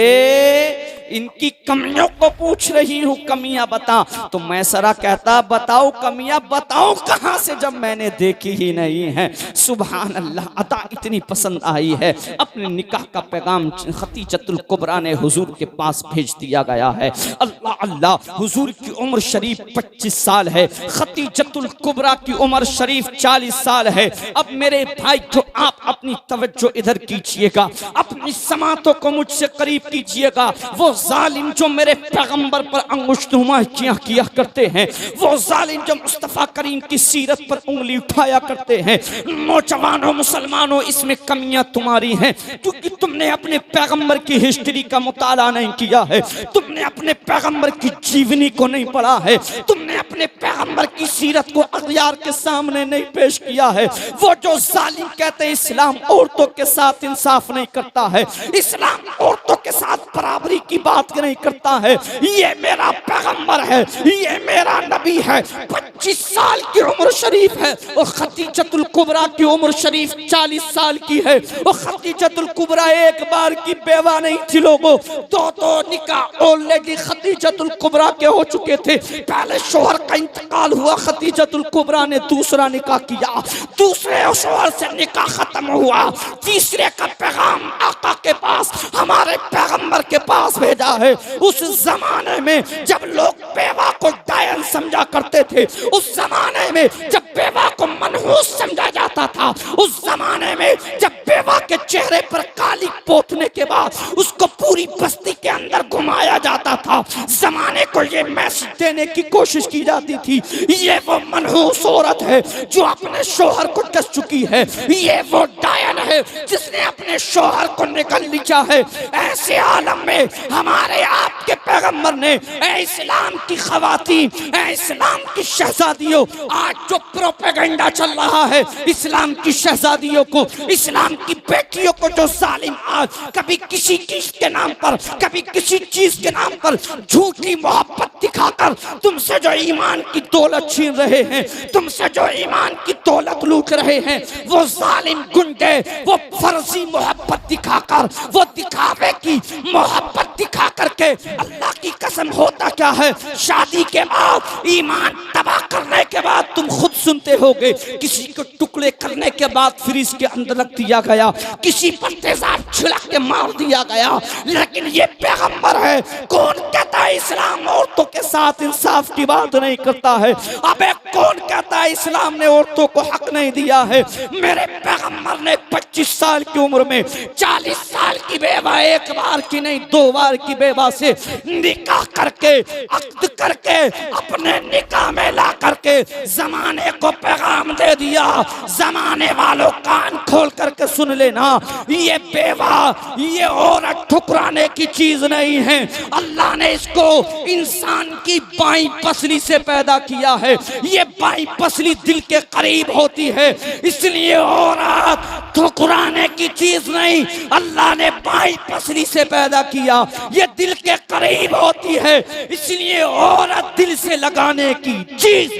इनकी कमियों को पूछ रही हूँ, कमियां बता। तो मैसरा कहता, बताओ कमियां, बताओ कहां से, जब मैंने देखी ही नहीं है। सुभान अल्लाह। अता इतनी पसंद आई है, अपने निकाह का पैगाम खतीजतुल कुबरा ने हुजूर के पास भेज दिया गया है। अल्लाह अल्लाह। हुजूर की उम्र शरीफ 25 साल है, खतीजतुल कुबरा की उम्र शरीफ 40 साल है। अब मेरे भाई को आप अपनी तवज्जो इधर कीजिएगा, अपनी समातों को मुझसे करीब कीजिएगा। वो जालिम जो मेरे पैगंबर पर अंगुष्ठुमाइयां किया करते हैं, वो जालिम जो मुस्तफा करीम की सीरत पर उंगली उठाया करते हैं, नौजवानों मुसलमानों, इसमें कमियां तुम्हारी हैं, क्योंकि तुमने अपने पैगंबर की हिस्ट्री का मुताला नहीं किया है, तुमने अपने पैगंबर की जीवनी को नहीं पढ़ा है, तुमने अपने पैगंबर की सीरत को अगयार के सामने नहीं पेश किया है। वो जो जालिम कहते हैं इस्लाम औरतों के साथ इंसाफ नहीं करता है, इस्लाम औरतों के साथ बराबरी की बात नहीं करता है, ये मेरा पैगंबर है, ये मेरा नबी है। 25 साल की उम्र शरीफ है और खतीजतुल कुबरा की उम्र शरीफ 40 साल की है। और खतीजतुल कुबरा एक बार की बेवा नहीं थी लोगों, दो निकाह ऑलरेडी खतीजतुल कुबरा के हो चुके थे। पहले शोहर का इंतकाल हुआ, खतीजतुल कुबरा ने दूसरा निकाह किया, दूसरे शोहर से निकाह खत्म हुआ, तीसरे का पैगाम आका के पास, हमारे पैगंबर के पास भेजा है। उस जमाने में जब लोग बेवा को डायन समझा करते थे, उस जमाने में जब बेवा को मनहूस समझा जाता था। उस जमाने में जब बेवा के चेहरे पर काली पोतने के बाद उसको पूरी बस्ती के अंदर घुमाया जाता था, जमाने को ये मैसेज देने की कोशिश की जाती थी, ये वो मनहूस औरत है जो अपने शोहर को डस चुकी है, ये वो डायन है जिसने अपने शोहर को निकल लिया है। ऐसे आलम में हमारे आपके पैगंबर ने ऐ इस्लाम की खवातीन, ऐ इस्लाम की शहजादियों, आज जो प्रोपेगेंडा चल रहा है इस्लाम की शहजादियों को, इस्लाम की बेटियों को, जो जालिम आज कभी किसी चीज के नाम पर, कभी किसी चीज के नाम पर झूठी मोहब्बत दिखाकर तुमसे जो ईमान की दौलत छीन रहे हैं, तुमसे जो ईमान की दौलत लूट रहे हैं, वो जालिम गुंडे वो फर्जी मोहब्बत दिखाकर, वो दिखावे की मोहब्बत दिखा करके, अल्लाह की कसम होता क्या है, शादी के बाद ईमान तबाह करने के बाद तुम खुद सुनते होगे किसी को टुकड़े करने के बाद फ्रिज के अंदर रख दिया गया, किसी पर तेजाब छिड़क के मार दिया गया। लेकिन ये पैगंबर है, कौन कहता है इस्लाम औरतों के साथ इंसाफ की बात नहीं करता है? अबे कौन कहता है इस्लाम ने औरतों को हक नहीं दिया है? मेरे पैगंबर ने 25 साल की उम्र में 40 साल की बेवा, एक बार की नहीं 2 बार की बेवा से निकाह करके, अक्द करके, अपने निकाह में ला करके जमाने को पैगाम दे दिया। जमाने वालों कान खोल करके सुन लेना, ये बेवा, ये औरत ठुकराने की चीज नहीं है। अल्लाह ने इसको इंसान की बाईं पसली से पैदा किया है। ये बाईं पसली दिल के करीब होती है, इसलिए औरत ठुकराने की चीज नहीं, अल्लाह ने बाईं पसली से पैदा किया। ये दिल के करीब होती है, इसलिए औरत दिल से लगाने की चीज।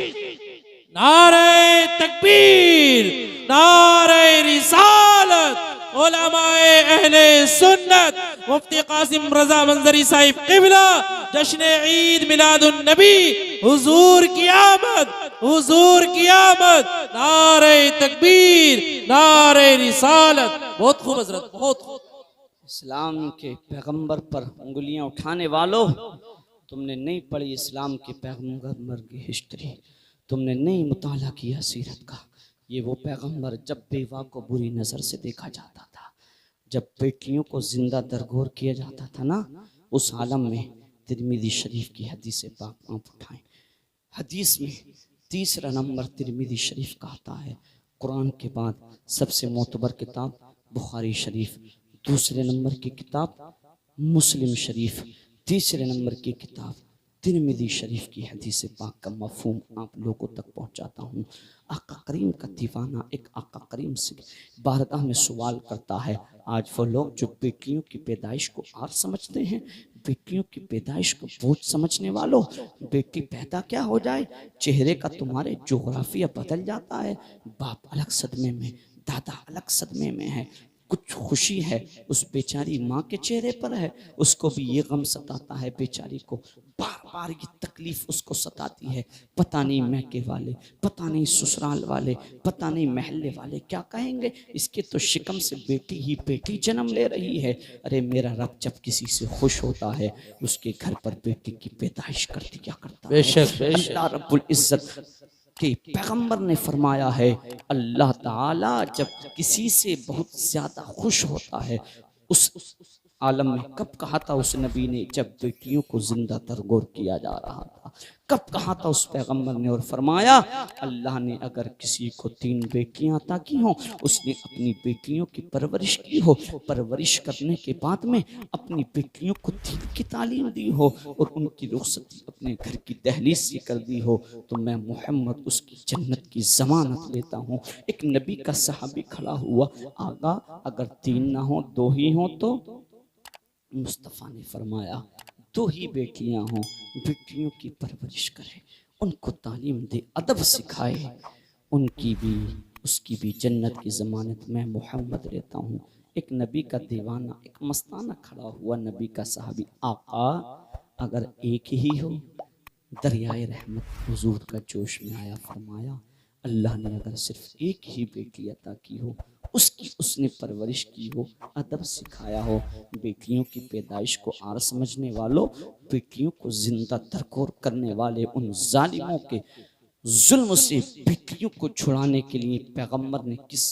नारे तकबीर, नारे रिसालत, उलमाए अहले सुन्नत, मुफ्ती कासिम रजा मंजरी साहिब क़िबला, जश्न ईद मिलादुन नबी, हुजूर की आमद, हुजूर की आमद, नारे तकबीर, नारे रिसालत। बहुत खूब हजरत, बहुत खूब। इस्लाम के पैगंबर पर उंगलियां उठाने वालों, तुमने नहीं पढ़ी इस्लाम के पैगंबर की हिस्ट्री, तुमने नहीं मुताला किया सीरत का। ये वो पैगंबर जब बेवा को बुरी नज़र से देखा जाता था, जब बेटियों को जिंदा दरगोर किया जाता था ना, उस आलम में तिरमिज़ी शरीफ की हदीस पाक आप उठाएं। हदीस में तीसरा नंबर तिरमिज़ी शरीफ का आता है। कुरान के बाद सबसे मोतबर किताब बुखारी शरीफ, दूसरे नंबर की किताब मुस्लिम शरीफ, तीसरे नंबर की किताब तिरमिज़ी शरीफ की हदीस पाक का मफ़हूम आप लोगों तक पहुंचाता हूँ। आका करीम का दीवाना एक आका करीम से बारगाह में सवाल करता है। आज वो लोग जो बेटियों की पैदाइश को आर समझते हैं, बेटियों की पैदाइश को बोझ समझने वालों, बेटी पैदा क्या हो जाए, चेहरे का तुम्हारे जोग्राफिया बदल जाता है। बाप अलग सदमे में, दादा अलग सदमे में है। कुछ खुशी है उस बेचारी माँ के चेहरे पर है, उसको भी ये गम सताता है बेचारी को, बार बार ये तकलीफ उसको सताती है। पता नहीं मैके वाले, पता नहीं ससुराल वाले, पता नहीं महल्ले वाले क्या कहेंगे, इसके तो शिकम से बेटी ही बेटी जन्म ले रही है। अरे मेरा रब जब किसी से खुश होता है उसके घर पर बेटी की पैदाइश कर दिया करता है। अल्लाह रब्बुल इज्जत कि पैगंबर ने फरमाया है, अल्लाह ताला जब किसी से बहुत ज्यादा खुश होता है, उस आलम में कब कहा था उस नबी ने, जब बेटियों को जिंदा तरगोर किया जा रहा था। कब कहा था उस पैगंबर ने और फरमाया, अल्लाह ने अगर किसी को 3 बेटियां अता की हों, उसने अपनी बेटियों की परवरिश की हो, परवरिश करने के बाद में अपनी बेटियों को दीन की तालीम दी हो और उनकी रुखसती अपने घर की दहलीज से कर दी हो, तो मैं मोहम्मद उसकी जन्नत की जमानत लेता हूँ। एक नबी का सहाबी खड़ा हुआ, आगा अगर 3 ना हो 2 ही हो तो? मुस्तफ़ा ने फरमाया 2 ही बेटियां हों, बेटियों की परवरिश करे, उनको तालीम दे, अदब सिखाए, उनकी भी उसकी भी जन्नत की ज़मानत मैं मोहम्मद लेता हूँ। एक नबी का दीवाना, एक मस्ताना खड़ा हुआ नबी का सहाबी, आका अगर एक ही हो? दरियाए रहमत हुजूर का जोश में आया, फरमाया अल्लाह ने अगर सिर्फ एक ही बेटी अता की हो, उसकी उसने परवरिश की हो, अदब सिखाया हो, बेटियों की पैदाइश को आर समझने वालों, बेटियों को जिंदा दरगोर करने वाले उन जालिमों के जुल्म से बेटियों को छुड़ाने के लिए पैगंबर ने किस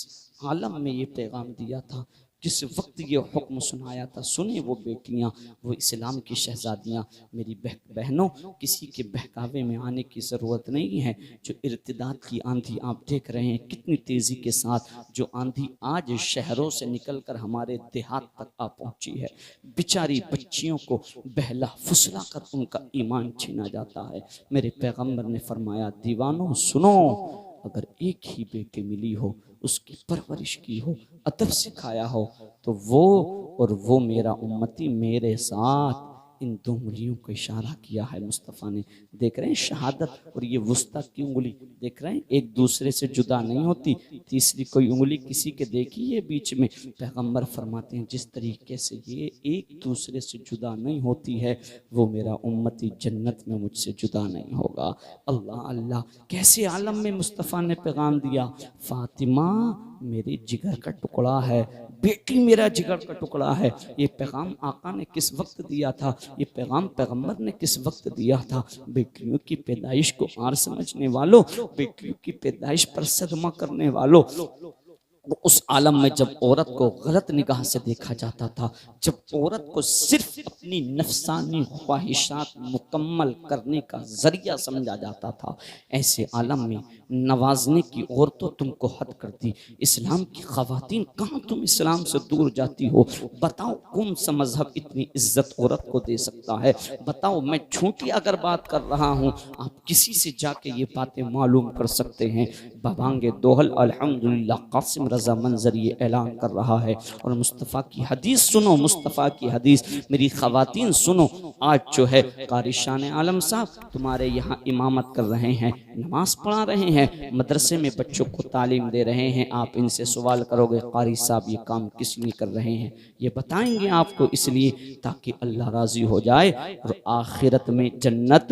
आलम में ये पैगाम दिया था, किस वक्त ये हुक्म सुनाया था। सुने वो बेटियां, वो इस्लाम की शहजादियां। मेरी बहनों, किसी के बहकावे में आने की ज़रूरत नहीं है। जो इर्तिदाद की आंधी आप देख रहे हैं कितनी तेज़ी के साथ, जो आंधी आज शहरों से निकलकर हमारे देहात तक आ पहुंची है, बेचारी बच्चियों को बहला फुसला कर उनका ईमान छीना जाता है। मेरे पैगंबर ने फरमाया, दीवानों सुनो, अगर एक ही बेटी मिली हो, उसकी परवरिश की हो, अदब सिखाया हो, तो वो मेरा उम्मती मेरे साथ। इन दो उंगलियों को इशारा किया है मुस्तफ़ा ने। देख रहे हैं शहादत और ये वुस्ता की उंगली, देख रहे हैं एक दूसरे से जुदा नहीं होती। तीसरी कोई उंगली किसी के देखी है बीच में? पैगंबर फरमाते हैं जिस तरीके से ये एक दूसरे से जुदा नहीं होती है, वो मेरा उम्मती जन्नत में मुझसे जुदा नहीं होगा। अल्लाह अल्लाह, कैसे आलम में मुस्तफ़ा ने पैगाम दिया। फातिमा मेरे जिगर का टुकड़ा है, बेटी मेरा जिगर का टुकड़ा है। ये पैगाम आका ने किस वक्त दिया था? ये पैगाम पैगंबर ने किस वक्त दिया था? बेटियों की पैदाइश को आर समझने वालों, बेटियों की पैदाइश पर सदमा करने वालों, उस आलम में जब औरत को गलत निगाह से देखा जाता था, जब औरत को सिर्फ अपनी नफसानी ख्वाहिशात मुकम्मल करने का जरिया समझा जाता था, ऐसे आलम में नवाजने की औरतों तुमको हद कर दी। इस्लाम की ख़वातीन, कहाँ तुम इस्लाम से दूर जाती हो? बताओ कौन सा मजहब इतनी इज्जत औरत को दे सकता है? बताओ, मैं छोटी अगर बात कर रहा हूँ, आप किसी से जाके ये बातें मालूम कर सकते हैं। बाबांगे दोहल अल्हम्दुलिल्लाह कासिम रज़ा मंजर ये ऐलान कर रहा है। और मुस्तफ़ा की हदीस सुनो, मुस्तफ़ा की हदीस, मेरी ख़वातीन सुनो। आज जो है कारी शान आलम साहब तुम्हारे यहाँ इमामत कर रहे हैं, नमाज पढ़ा रहे हैं, मदरसे में बच्चों को तालीम दे रहे हैं। आप इनसे सवाल करोगे कारी साहब ये काम किस लिए कर रहे हैं, ये बताएंगे आपको इसलिए ताकि अल्लाह राज़ी हो जाए और आखिरत में जन्नत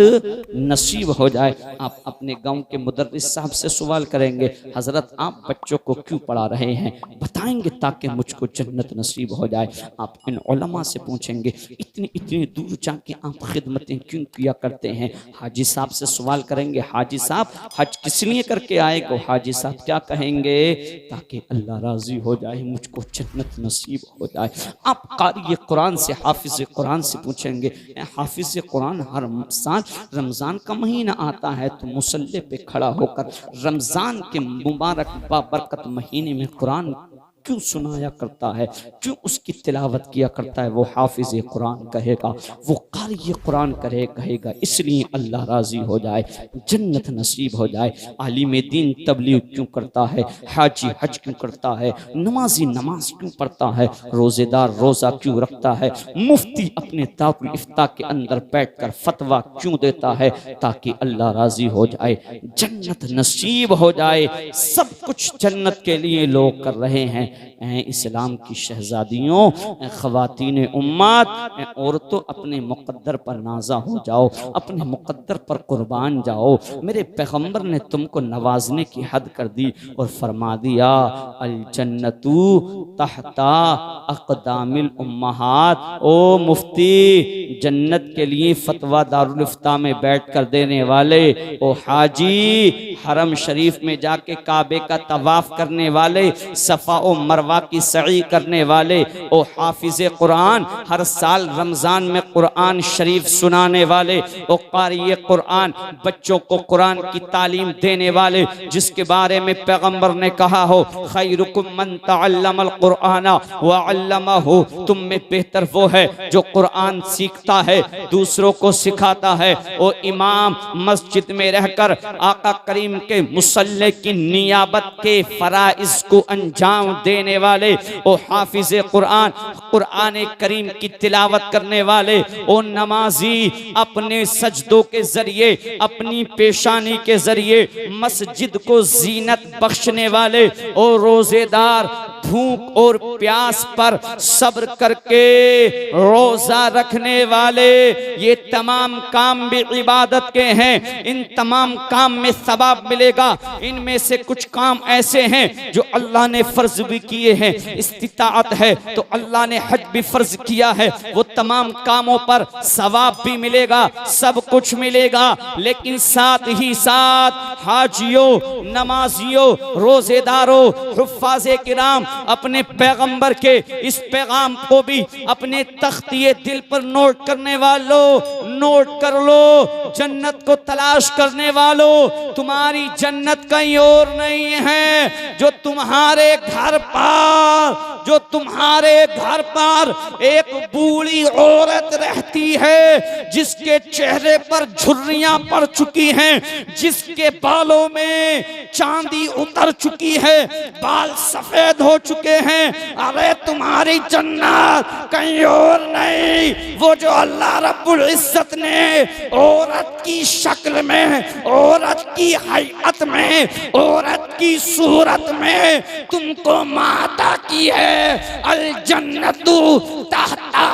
नसीब हो जाए। आप अपने गाँव के मुदर्रिस साहब से सवाल करेंगे, हज़रत आप बच्चों को क्यों पढ़ा रहे हैं? बताएंगे ताकि मुझको जन्नत नसीब हो जाए। आप इन उलमा से पूछेंगे, इतनी दूर जाके आप खिदमतें क्यों किया करते हैं? हाजी साहब से सवाल करेंगे, हाजी साहब हज किस लिए करके आए? को हाजी साहब क्या कहेंगे? ताकि अल्लाह राजी हो जाए, मुझको जन्नत नसीब हो जाए। आप कारी कुरान से, हाफिज कुरान से पूछेंगे, हाफिज कुरान हर साल रमज़ान का महीना आता है तो मुसल्ले पे खड़ा होकर रमज़ान के मुबारक बाबरकत महीने में कुरान क्यों सुनाया करता है, क्यों उसकी तिलावत किया करता है? वो हाफिज कुरान कहेगा, वो कारी कुरान कहेगा इसलिए अल्लाह राजी हो जाए, जन्नत नसीब हो जाए। आलिम दीन तबलीग क्यों करता है? हाजी हज क्यों करता है? नमाजी नमाज क्यों पढ़ता है? रोज़ेदार रोज़ा क्यों रखता है? मुफ्ती अपने दारुल इफ्ता के अंदर बैठकर फतवा क्यों देता है? ताकि अल्लाह राजी हो जाए, जन्नत नसीब हो जाए। सब कुछ जन्नत के लिए लोग कर रहे हैं। इस्लाम की शहजादियों, ख़वातीन उम्मत, औरतों, अपने मुक़द्दर पर नाज़ा हो जाओ, अपने मुक़द्दर पर कुर्बान जाओ। मेरे पैगंबर ने तुमको नवाजने की हद कर दी और फरमा दिया, अल जन्नतु तहता अक़दामिल उम्महात। ओ मुफ्ती, जन्नत के लिए फतवा दारुल इफ्ता में बैठ कर देने वाले, ओ हाजी हरम शरीफ में जाके काबे का तवाफ करने वाले, सफ़ा और मरवा की सई करने वाले, ओ हाफिज़े कुरान हर साल रमज़ान में कुरान शरीफ सुनाने वाले, ओ क़ारी कुरान बच्चों को कुरान की तालीम देने वाले, जिसके बारे में पैगंबर ने कहा हो, खैरुकुम मन तअल्लमल कुराना व अल्लमहु, तुम में बेहतर वो है जो कुरान सीखता है, दूसरों को सिखाता है। ओ इमाम मस्जिद में रहकर आका करीम के मुसल्ले की नियाबत के फराइज को अंजाम देने वाले, ओ हाफिज कुरान कुरान करीम की तिलावत करने वाले, ओ नमाजी अपने सजदों के जरिए, अपनी पेशानी के जरिए मस्जिद को जीनत बख्शने वाले, ओ रोजेदार भूख और प्यास पर सब्र करके रोजा रखने वाले, ये तमाम काम भी इबादत के हैं, इन तमाम काम में सवाब मिलेगा। इनमें से कुछ काम ऐसे हैं जो अल्लाह ने फर्ज भी किए हैं, इस्तिताअत है तो अल्लाह ने हज भी फर्ज किया है, वो तमाम कामों पर सवाब भी मिलेगा, सब कुछ मिलेगा। लेकिन साथ ही साथ हाजियों, नमाजियों, रोजेदारों, हुफ्फाज़े किराम, अपने पैगंबर के इस पैगाम को भी अपने तख्तिए दिल पर नोट करने वालों, नोट कर लो। जन्नत को तलाश करने वालों, तुम्हारी जन्नत कहीं और नहीं है। जो तुम्हारे घर पर एक बूढ़ी औरत रहती है, जिसके चेहरे पर झुर्रियां पड़ चुकी हैं, जिसके बालों में चांदी उतर चुकी है, बाल सफेद हो चुके हैं, अरे तुम्हारी जन्नत कहीं और नहीं। वो जो अल्लाह रब्बुल इज्जत ने औरत की शक्ल में, औरत की हैयत में, औरत की सूरत में तुमको माता की है। अल जन्नतु तहता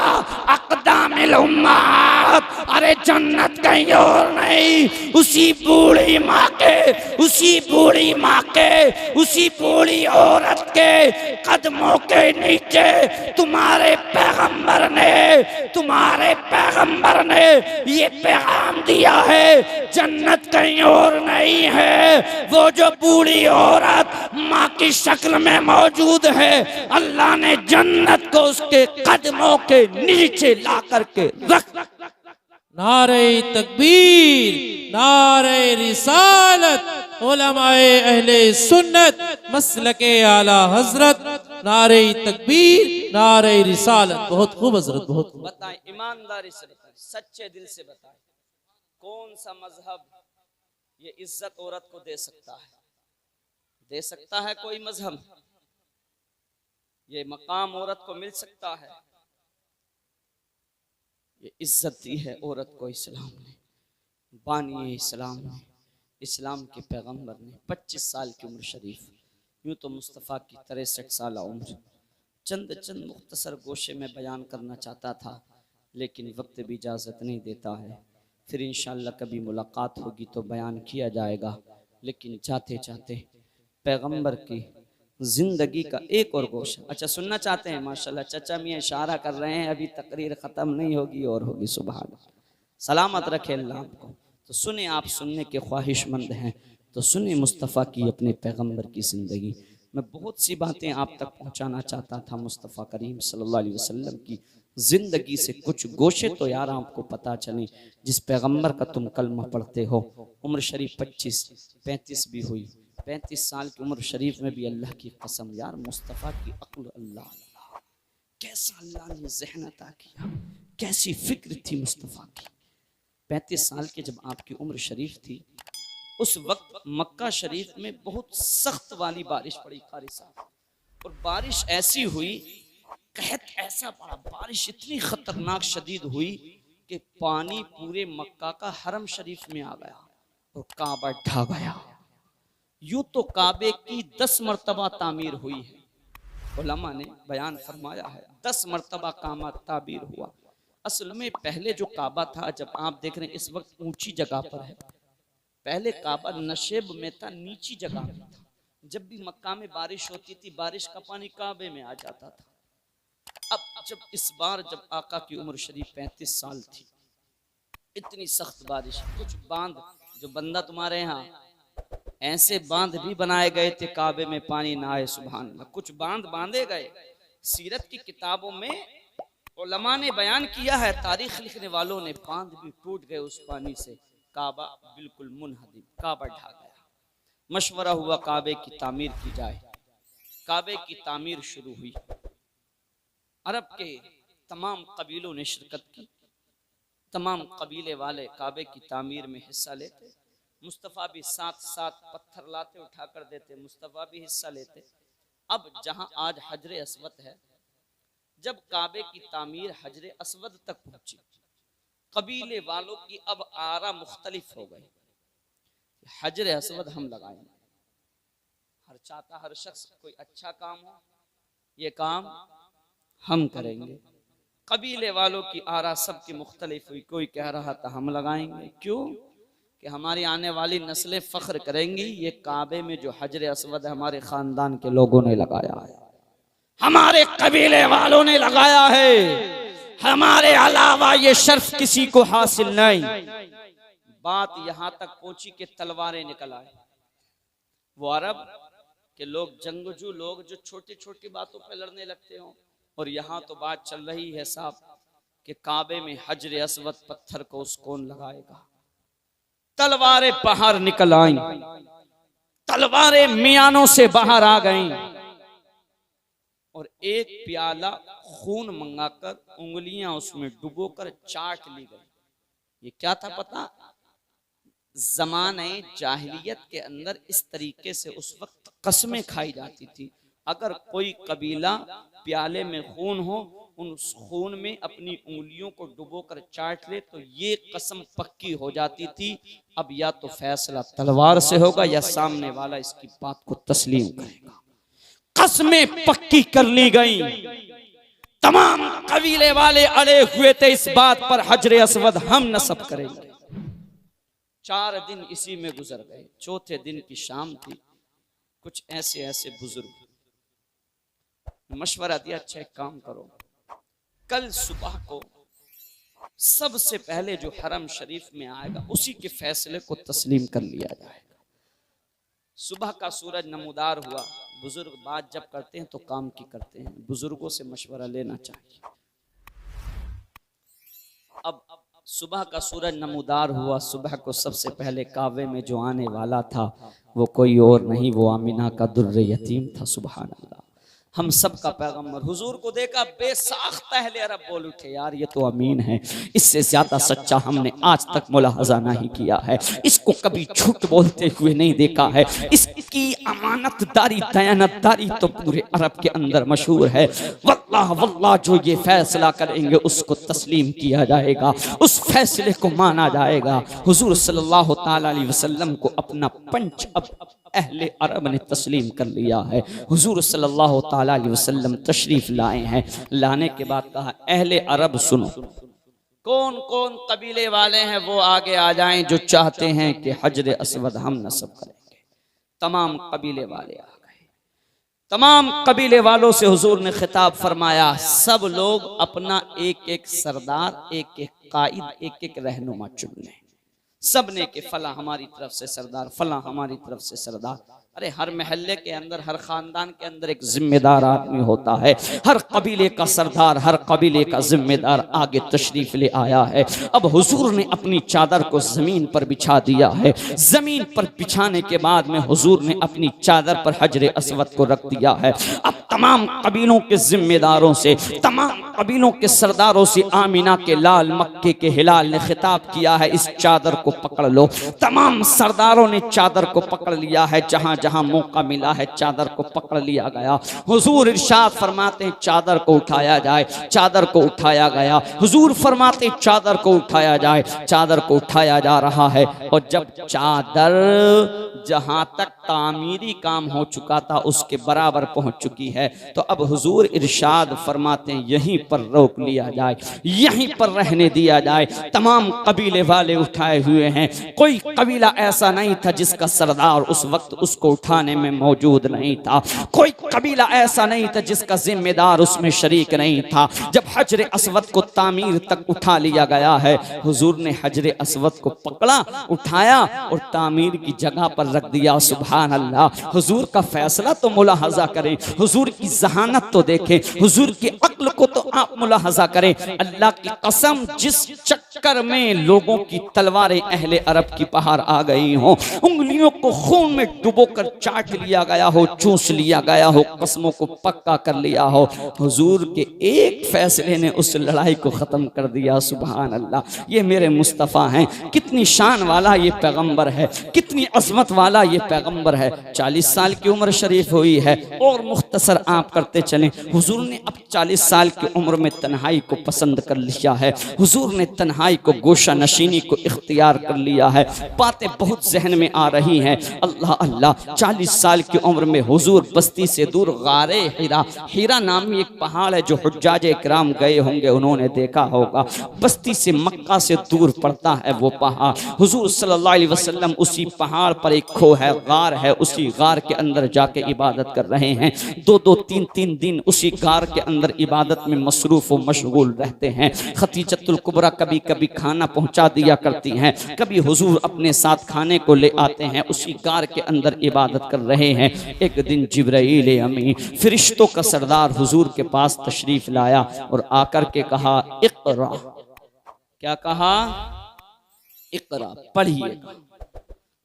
अक़दामिल उम्मत, अरे जन्नत कहीं और नहीं, उसी बूढ़ी माँ के, उसी बूढ़ी औरत के कदमों के नीचे तुम्हारे पैगंबर ने ये पैगाम दिया है, जन्नत कहीं और नहीं है। वो जो बूढ़ी औरत माँ की शक्ल में मौजूद है, अल्लाह ने जन्नत को उसके कदमों के नीचे ला करके रख। नारे तकबीर, नारे रिसालत, उलमाए अहले सुन्नत, मसलके आला हजरत, नारे तकबीर, नारे रिसालत। बहुत खूब हजरत, बहुत खूब। बताएं ईमानदारी से बताएं, सच्चे दिल से बताएं, कौन सा मजहब ये इज्जत औरत को दे सकता है? दे सकता है कोई मजहब? ये मकाम औरत को मिल सकता है? ये इज्जत दी है औरत को इस्लाम ने, बानी इस्लाम ने, इस्लाम के पैगंबर ने। 25 साल की उम्र शरीफ, यूँ तो मुस्तफ़ा की 63 साल उम्र। चंद मुख्तसर गोशे में बयान करना चाहता था, लेकिन वक्त भी इजाज़त नहीं देता है। फिर इंशाअल्लाह कभी मुलाकात होगी तो बयान किया जाएगा। लेकिन जाते जाते पैगंबर की ज़िंदगी का एक और गोशा, अच्छा सुनना चाहते हैं? माशाल्लाह चचा मियाँ इशारा कर रहे हैं, अभी तकरीर ख़त्म नहीं होगी और होगी। सुभान, सलामत रखे अल्लाह आपको। तो सुने, आप सुनने के ख्वाहिशमंद हैं तो सुने मुस्तफ़ा की, अपने पैगंबर की ज़िंदगी। मैं बहुत सी बातें आप तक पहुंचाना चाहता था मुस्तफ़ा करीम सल्लल्लाहु अलैहि वसल्लम की ज़िंदगी से। कुछ गोशे तो यार आपको पता चले, जिस पैगंबर का तुम कलमा पढ़ते हो। उम्र शरीफ 25-35 भी हुई, 35 साल की उम्र शरीफ में भी अल्लाह की कसम यार, मुस्तफ़ा की अक्ल, अल्लाह कैसा अल्लाह ने ज़हन अता किया, कैसी फिक्र थी मुस्तफ़ा की। 35 साल के जब आपकी उम्र शरीफ थी, उस वक्त मक्का शरीफ में बहुत सख्त वाली बारिश पड़ी, कारी साहब। और बारिश ऐसी हुई, कहत ऐसा पड़ा, बारिश इतनी खतरनाक शदीद हुई कि पानी पूरे मक्का का हरम शरीफ में आ गया और काबा ढह गया। यूं तो काबे की 10 मरतबा तामीर हुई है, उलमा ने बयान फरमाया है 10 मरतबा काबा तामीर हुआ। असल में पहले जो काबा था, जब आप देख रहे हैं इस वक्त ऊंची जगह पर है, पहले काबा नशेब में था, नीची जगह में था। जब भी मक्का में बारिश होती थी, बारिश का पानी काबे में आ जाता था। अब जब इस बार जब आका की उम्र शरीफ 35 साल थी, इतनी सख्त बारिश, कुछ बांध जो बंदा तुम्हारे यहाँ ऐसे बांध भी बनाए गए थे काबे में पानी ना आए, सुभान अल्लाह। कुछ बांध बांधे गए। सीरत की किताबों में उलमा ने बयान किया है, तारीख लिखने वालों ने, बांध भी टूट गए उस पानी से, काबा बिल्कुल मुनहदिम, काबा ढह गया। मशवरा हुआ काबे की तामीर की जाए। काबे की तामीर शुरू हुई। अरब के तमाम कबीलों ने शिरकत की, तमाम कबीले वाले काबे की तामीर में हिस्सा लेते। मुस्तफ़ा भी साथ पत्थर लाते, उठा कर देते, मुस्तफ़ा भी हिस्सा लेते। अब जहां आज हजरे अस्वद है, जब काबे की तामीर हजरे अस्वद तक पहुंची, कबीले वालों की अब आरा मुख्तलिफ हो गई। हजरे अस्वद हम लगाएंगे, हर चाहता हर शख्स कोई अच्छा काम हो, ये काम हम करेंगे। कबीले वालों की आरा सबकी मुख्तलिफ हुई। कोई कह रहा था हम लगाएंगे, क्यों कि हमारी आने वाली नस्लें फख्र करेंगी ये काबे में जो हजर असवद है हमारे खानदान के लोगों ने लगाया है, हमारे कबीले वालों ने लगाया है, हमारे अलावा ये शर्फ किसी को हासिल नहीं। बात यहां तक पहुंची कि तलवारें निकल आए। वो अरब के लोग, जंगजू लोग जो छोटी छोटी बातों पर लड़ने लगते हो, और यहां तो बात चल रही है साहब कि काबे में हजर असवद पत्थर को उस कौन लगाएगा। तलवारें बाहर निकल आई, तलवारें मियानों से बाहर आ गईं, और एक प्याला खून मंगाकर उंगलियां उसमें डुबोकर चाट ली गई। ये क्या था पता? ज़माने जाहिलियत के अंदर इस तरीके से उस वक्त कसमें खाई जाती थी। अगर कोई कबीला प्याले में खून हो, उस खून में अपनी उंगलियों को डुबोकर चाट ले तो ये कसम पक्की हो जाती थी, अब या तो फैसला तलवार से होगा या सामने वाला इसकी बात को तस्लीम करेगा। कसमें पक्की कर ली गई। तमाम कबीले वाले अड़े हुए थे इस बात पर, हजर असवद हम नस्ब करेंगे। 4 दिन इसी में गुजर गए। चौथे दिन की शाम थी। कुछ ऐसे ऐसे बुजुर्ग मशवरा दिया, अच्छा एक काम करो, कल सुबह को सबसे पहले जो हरम शरीफ में आएगा उसी के फैसले को तस्लीम कर लिया जाएगा। सुबह का सूरज नमूदार हुआ। बुजुर्ग बात जब करते हैं तो काम की करते हैं, बुजुर्गों से मशवरा लेना चाहिए। अब सुबह का सूरज नमूदार हुआ। सुबह को सबसे पहले काबे में जो आने वाला था वो कोई और नहीं, वो आमिना का दुर्र यतीम था। सुभान अल्लाह। हम सब का पैगंबर हुजूर को देखा, बेसाख्ता अहले अरब बोल उठे, यार ये तो अमीन है, इससे ज्यादा सच्चा हमने आज तक मुलाहजा नहीं किया है, इसको कभी झूठ बोलते हुए नहीं देखा है, इसकी अमानतदारी दयानतदारी तो पूरे अरब के अंदर मशहूर है। वल्लाह वल्लाह जो ये फैसला करेंगे उसको तस्लीम किया जाएगा, उस फैसले को माना जाएगा। हुजूर सल्लल्लाहु ताला अलैहि वसल्लम को अपना पंच अब अहले अरब ने तस्लीम कर लिया है। हुजूर सल्लल्लाहु ताला अलैहि वसल्लम तशरीफ लाए हैं। लाने के बाद कहा, अहले अरब सुनो, कौन कौन कबीले वाले हैं वो आगे आ जाएं जो चाहते हैं कि हजर असवद हम नस्ब करेंगे। तमाम कबीले वाले आ गए। तमाम कबीले वालों से हुजूर ने खिताब फरमाया, सब लोग अपना एक एक सरदार, एक एक कायद, एक एक रहनुमा चुन लें। सब ने के फला हमारी तरफ से सरदार, फला हमारी तरफ से सरदार। अरे हर महल्ले के अंदर, हर खानदान के अंदर एक जिम्मेदार आदमी होता है। हर कबीले का सरदार, हर कबीले का जिम्मेदार आगे तशरीफ ले आया है। अब हुजूर ने अपनी चादर को जमीन पर बिछा दिया है। जमीन पर बिछाने के बाद में हुजूर ने अपनी चादर पर हजर असवद को रख दिया है। अब तमाम कबीलों के जिम्मेदारों से, तमाम कबीलों के सरदारों से आमीना के लाल मक्के के हिलाल ने खिताब किया है, इस चादर को पकड़ लो। तमाम सरदारों ने चादर को पकड़ लिया है। जहां जहां मौका मिला है चादर को पकड़ लिया गया। हुजूर इरशाद फरमाते हैं चादर को उठाया जाए, चादर को उठाया गया। हुजूर फरमाते चादर को उठाया जाए, चादर को उठाया जा रहा है। और जब चादर जहां तक तामीरी काम हो चुका था उसके बराबर पहुंच चुकी है, तो अब हुजूर इरशाद फरमाते हैं यहीं पर रोक लिया जाए, यहीं पर रहने दिया जाए। तमाम कबीले वाले उठाए हुए हैं। कोई कबीला ऐसा नहीं था जिसका सरदार उस वक्त उसको उठाने में मौजूद नहीं था। कोई कबीला ऐसा नहीं था जिसका जिम्मेदार उसमें शरीक नहीं था। जब हजर असवद को तामीर तक उठा लिया गया है, हुजूर ने हजर असवद को पकड़ा, उठाया और तामीर की जगह पर रख दिया। सुभान अल्लाह। हुजूर का फैसला तो मुलाहजा करें, हुजूर की जहानत तो देखें, हुजूर की अक्ल को तो आप मुलाहजा करें। अल्लाह की कसम, जिस चक्कर में लोगों की तलवारें अहले अरब की बाहर आ गई हो, उंगलियों को खून में डुबोकर चाट लिया गया हो, चूस लिया गया हो, कसमों को पक्का कर लिया हो, हुजूर के एक फैसले ने उस लड़ाई को खत्म कर दिया। सुभान अल्लाह। ये मेरे मुस्तफ़ा हैं। कितनी शान वाला ये पैगंबर है, कितनी अजमत वाला ये पैगंबर है। 40 साल की उम्र शरीफ हुई है। और मुख्तसर आप करते चलें, हुजूर ने अब 40 साल की उम्र में तन्हाई को पसंद कर लिया है। हुजूर ने तन्हाई को गोशा नशीनी को इख्तियार कर लिया है। बातें बहुत जहन में आ रही हैं। अल्लाह अल्लाह, 40 साल की उम्र में हुजूर बस्ती से दूर गारे हीरा, हीरा नामी एक पहाड़ है जो हुज्जाजे इकराम गए होंगे, उन्होंने देखा होगा। बस्ती से मक्का से दूर पड़ता है वो पहाड़। हुजूर सल्लल्लाहु अलैहि वसल्लम उसी पहाड़ पर एक खो है, गार है, उसी गार के अंदर जाके इबादत कर रहे हैं। 2-2, 3-3 दिन उसी गार के अंदर इबादत में मसरूफ व मशगूल रहते हैं। खतीजतुल कुबरा कभी कभी खाना पहुंचा दिया करती हैं, कभी हुजूर अपने साथ खाने को ले आते हैं। उसी गार के अंदर इबादत कर रहे हैं। एक दिन जिब्राईल अमीन फरिश्तों का सरदार हुजूर के पास तशरीफ लाया और आकर के कहा, इक़रा। क्या कहा? इक़रा, पढ़िए।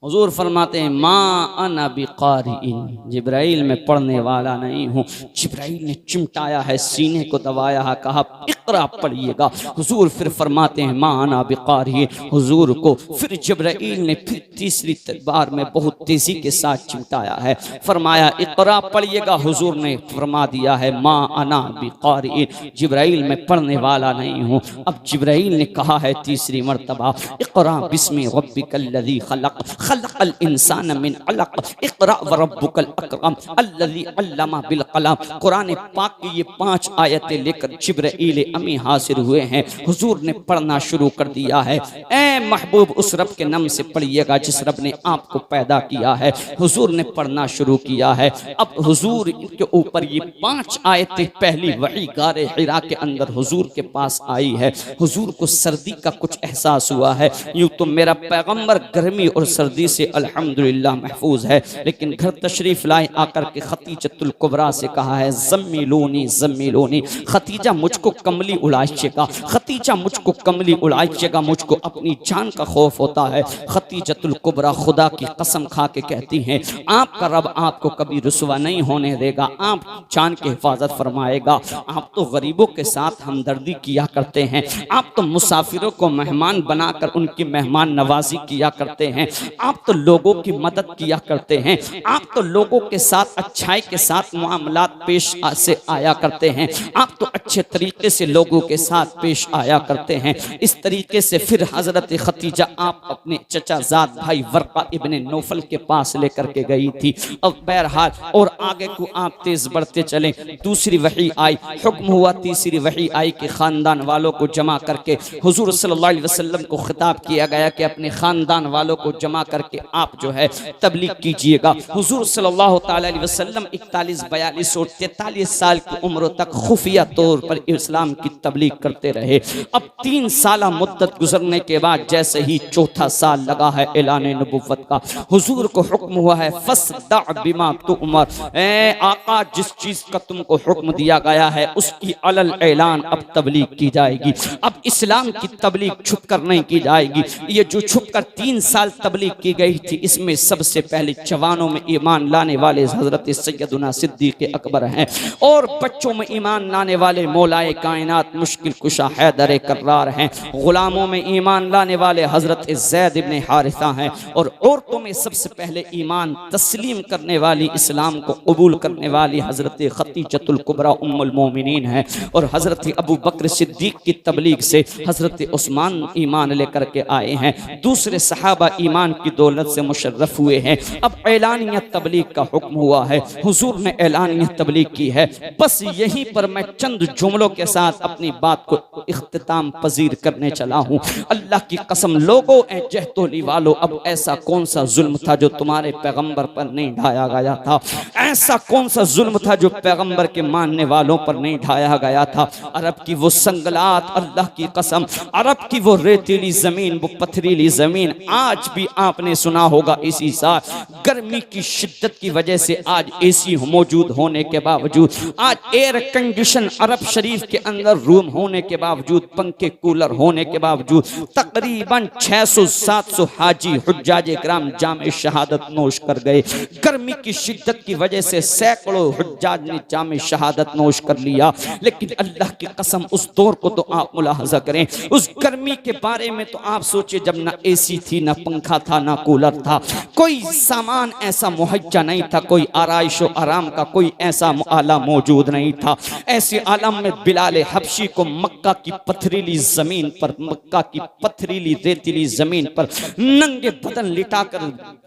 हुजूर फरमाते हैं, माँ अना बिक़ारिइन, जिब्राइल मैं पढ़ने वाला नहीं हूँ। जिब्राइल ने चिमटाया है, सीने को दबाया है, कहा इक़रा पढ़िएगा। हुजूर फिर फरमाते हैं, माँ अना बिक़ारिइन। हुजूर को फिर जिब्राइल ने फिर तीसरी बार में बहुत तेजी के साथ चिमटाया है, फरमाया इक़रा पढ़िएगा। हुजूर ने फरमा दिया है, माँ अना बिक़ारिइन, जिब्राइल मैं पढ़ने वाला नहीं हूँ। अब जिब्राइल ने कहा है तीसरी मर्तबा, इक़रा बिस्मि रब्बिकल्लज़ी खलक़ खलक़ल इंसान मिन अलक़ इक़रा व रब्बुकल अकरम अल्लज़ी अल्लमा बिल क़लम। कुरान पाक की ये 5 आयतें लेकर जिब्राईल अमी हाजिर हुए हैं। हुजूर ने पढ़ना शुरू कर दिया है। ए महबूब, उस रब के नाम से पढ़िएगा जिस रब ने आपको पैदा किया है। हुजूर ने पढ़ना शुरू किया है। अब हुजूर के ऊपर ये 5 आयतें पहली वही गारे हिरा के अंदर हुजूर के पास आई है। हुजूर को सर्दी का कुछ एहसास हुआ है। यूँ तो मेरा पैगम्बर गर्मी और सर्दी से अल्हम्दुलिल्लाह महफूज है, लेकिन घर तशरीफ लाए आकर के खतीजतुल कुबरा से कहा है, ज़म्मिलूनी ज़म्मिलूनी, खतीजा मुझको कमली उड़ाइएगा, खतीजा मुझको कमली उड़ाइएगा, मुझको अपनी जान का खौफ होता है। खतीजतुल कुबरा खुदा की कसम खा के कहती हैं, आपका रब आपको कभी रुसवा नहीं होने देगा, आप जान की हिफाजत फरमाएगा। आप तो गरीबों के साथ हमदर्दी किया करते हैं, आप तो मुसाफिरों को मेहमान बनाकर उनकी मेहमान नवाजी किया करते हैं, आप तो लोगों की मदद किया करते हैं, आप तो लोगों के साथ अच्छाई के साथ मामलात पेश से आया करते हैं, आप तो अच्छे तरीके से लोगों के साथ पेश आया करते हैं। इस तरीके से फिर हजरत खतीजा आप अपने चचाजाद भाई वर्का इब्ने नौफल के पास लेकर के गई थी। अब बहरहाल और आगे को आप तेज बढ़ते चले। दूसरी वही आई, हुक्म हुआ तीसरी वही आई कि खानदान वालों को जमा करके हुजूर सल्लल्लाहु अलैहि वसल्लम को खिताब किया गया कि अपने खानदान वालों को जमा करके आप जो है तबलीग कीजिएगा। हुजूर सल्लल्लाहु ताला अलैहि वसल्लम 41, 42 और 43 साल की उम्र तक खुफिया तौर पर इस्लाम की तबलीग करते रहे। अब 3 साल मुद्दत गुजरने के बाद जैसे ही चौथा साल लगा है ऐलान नबुव्वत का, हुजूर को हुक्म हुआ है, फस्दा बिमा तुअमर, ए आका जिस चीज का तुमको हुक्म दिया गया है उसकी अलल ऐलान अब तबलीग की जाएगी। अब इस्लाम की तबलीग छुप कर नहीं की जाएगी। ये जो छुप कर 3 साल तबलीग की गई थी, इसमें सबसे पहले जवानों में ईमान लाने वाले हजरत सैयदना सिद्दीक अकबर हैं, और बच्चों में ईमान लाने वाले मौलाए कायनात मुश्किल कुशा हैदर कर्रार हैं, गुलामों में ईमान लाने वाले हजरत ज़ैद इब्ने हारिसा हैं, और औरतों में सबसे पहले ईमान तस्लीम करने वाली, इस्लाम को कबूल करने वाली हजरत खतीजतुल कुबरा उम्मुल मोमिनीन है। और हजरत अबू बकर सिद्दीक की तबलीग से हजरत उस्मान ईमान लेकर के आए हैं। दूसरे सहाबा ईमान की दौलत से मुशर्रफ हुए हैं। अब ऐलानिया तबलीग का हुक्म हुआ है, हुजूर ने ऐलानिया तबलीग की है। बस यहीं पर मैं चंद जुमलों के साथ अपनी बात को इख्तिताम पजीर करने चला हूँ। अल्लाह की कसम लोगों ए जहतोली वालों, अब ऐसा कौन सा जुल्म था जो तुम्हारे पैगंबर पर नहीं ढाया गया था? ऐसा कौन सा जुल्म था जो पैगंबर के मानने वालों पर नहीं ढाया गया था? अरब की वो संगलात, अल्लाह की कसम, अरब की वो रेतीली जमीन, वो पथरीली जमीन, आज भी आपने सुना होगा इसी साल गर्मी की शिद्दत की वजह से आज एसी मौजूद होने के बावजूद, आज एयर कंडीशन अरब शरीफ के अंदर रूम होने के बावजूद, पंखे कूलर होने के बावजूद तकरीबन 600-700 हाजी हुज्जाजे किराम जामे शहादत नोश कर गए। गर्मी की शिद्दत की वजह से सैकड़ों हुज्जाज ने जामे शहादत नोश कर लिया। लेकिन अल्लाह की कसम उस दौर को तो आप मुलाहजा करें, उस गर्मी के बारे में तो आप सोचिए, जब ना एसी थी, ना पंखा था, ना ना कूलर था, कोई सामान ऐसा मुहैया नहीं था, कोई आराइशो आराम का कोई ऐसा आला मौजूद नहीं था। ऐसे आलम में बिलाल हबशी को मक्का की पथरीली जमीन पर, मक्का की पथरीली रेतीली जमीन पर नंगे बदन लिटाकर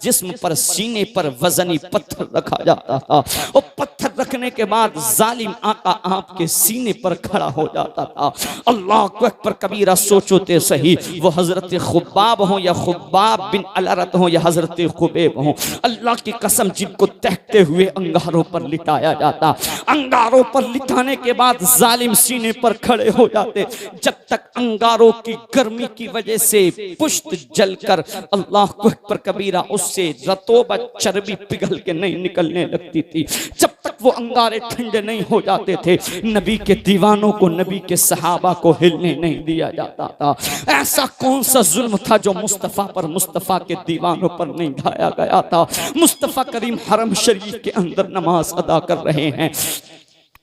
जिस्म पर, सीने पर वजनी पत्थर रखा जाता था। और पत्थर रखने के बाद जालिम आका आपके सीने पर खड़ा हो जाता था। अल्लाह अकबर कबीरा। सोचोते सही, वो हजरत खुबाब हो या खुबाब बिन अलरत हो या हजरत खुबैब हो, अल्लाह की कसम जिनको तहते हुए अंगारों पर लिटाया जाता, अंगारों पर लिटाने के बाद जालिम सीने पर खड़े हो जाते। जब तक अंगारों की गर्मी की वजह से पुश्त जलकर अल्लाह अकबर कबीरा उससे रतोबा चर्बी पिघल के नहीं निकलने लगती थी, जब तक वो अंगारे ठंडे नहीं हो जाते थे, नबी के दीवानों को, नबी के सहाबा को हिलने नहीं दिया जाता था। ऐसा कौन सा जुल्म था जो मुस्तफ़ा पर, मुस्तफ़ा के दीवानों पर नहीं ढाया गया था। मुस्तफ़ा करीम हरम शरीफ के अंदर नमाज अदा कर रहे हैं,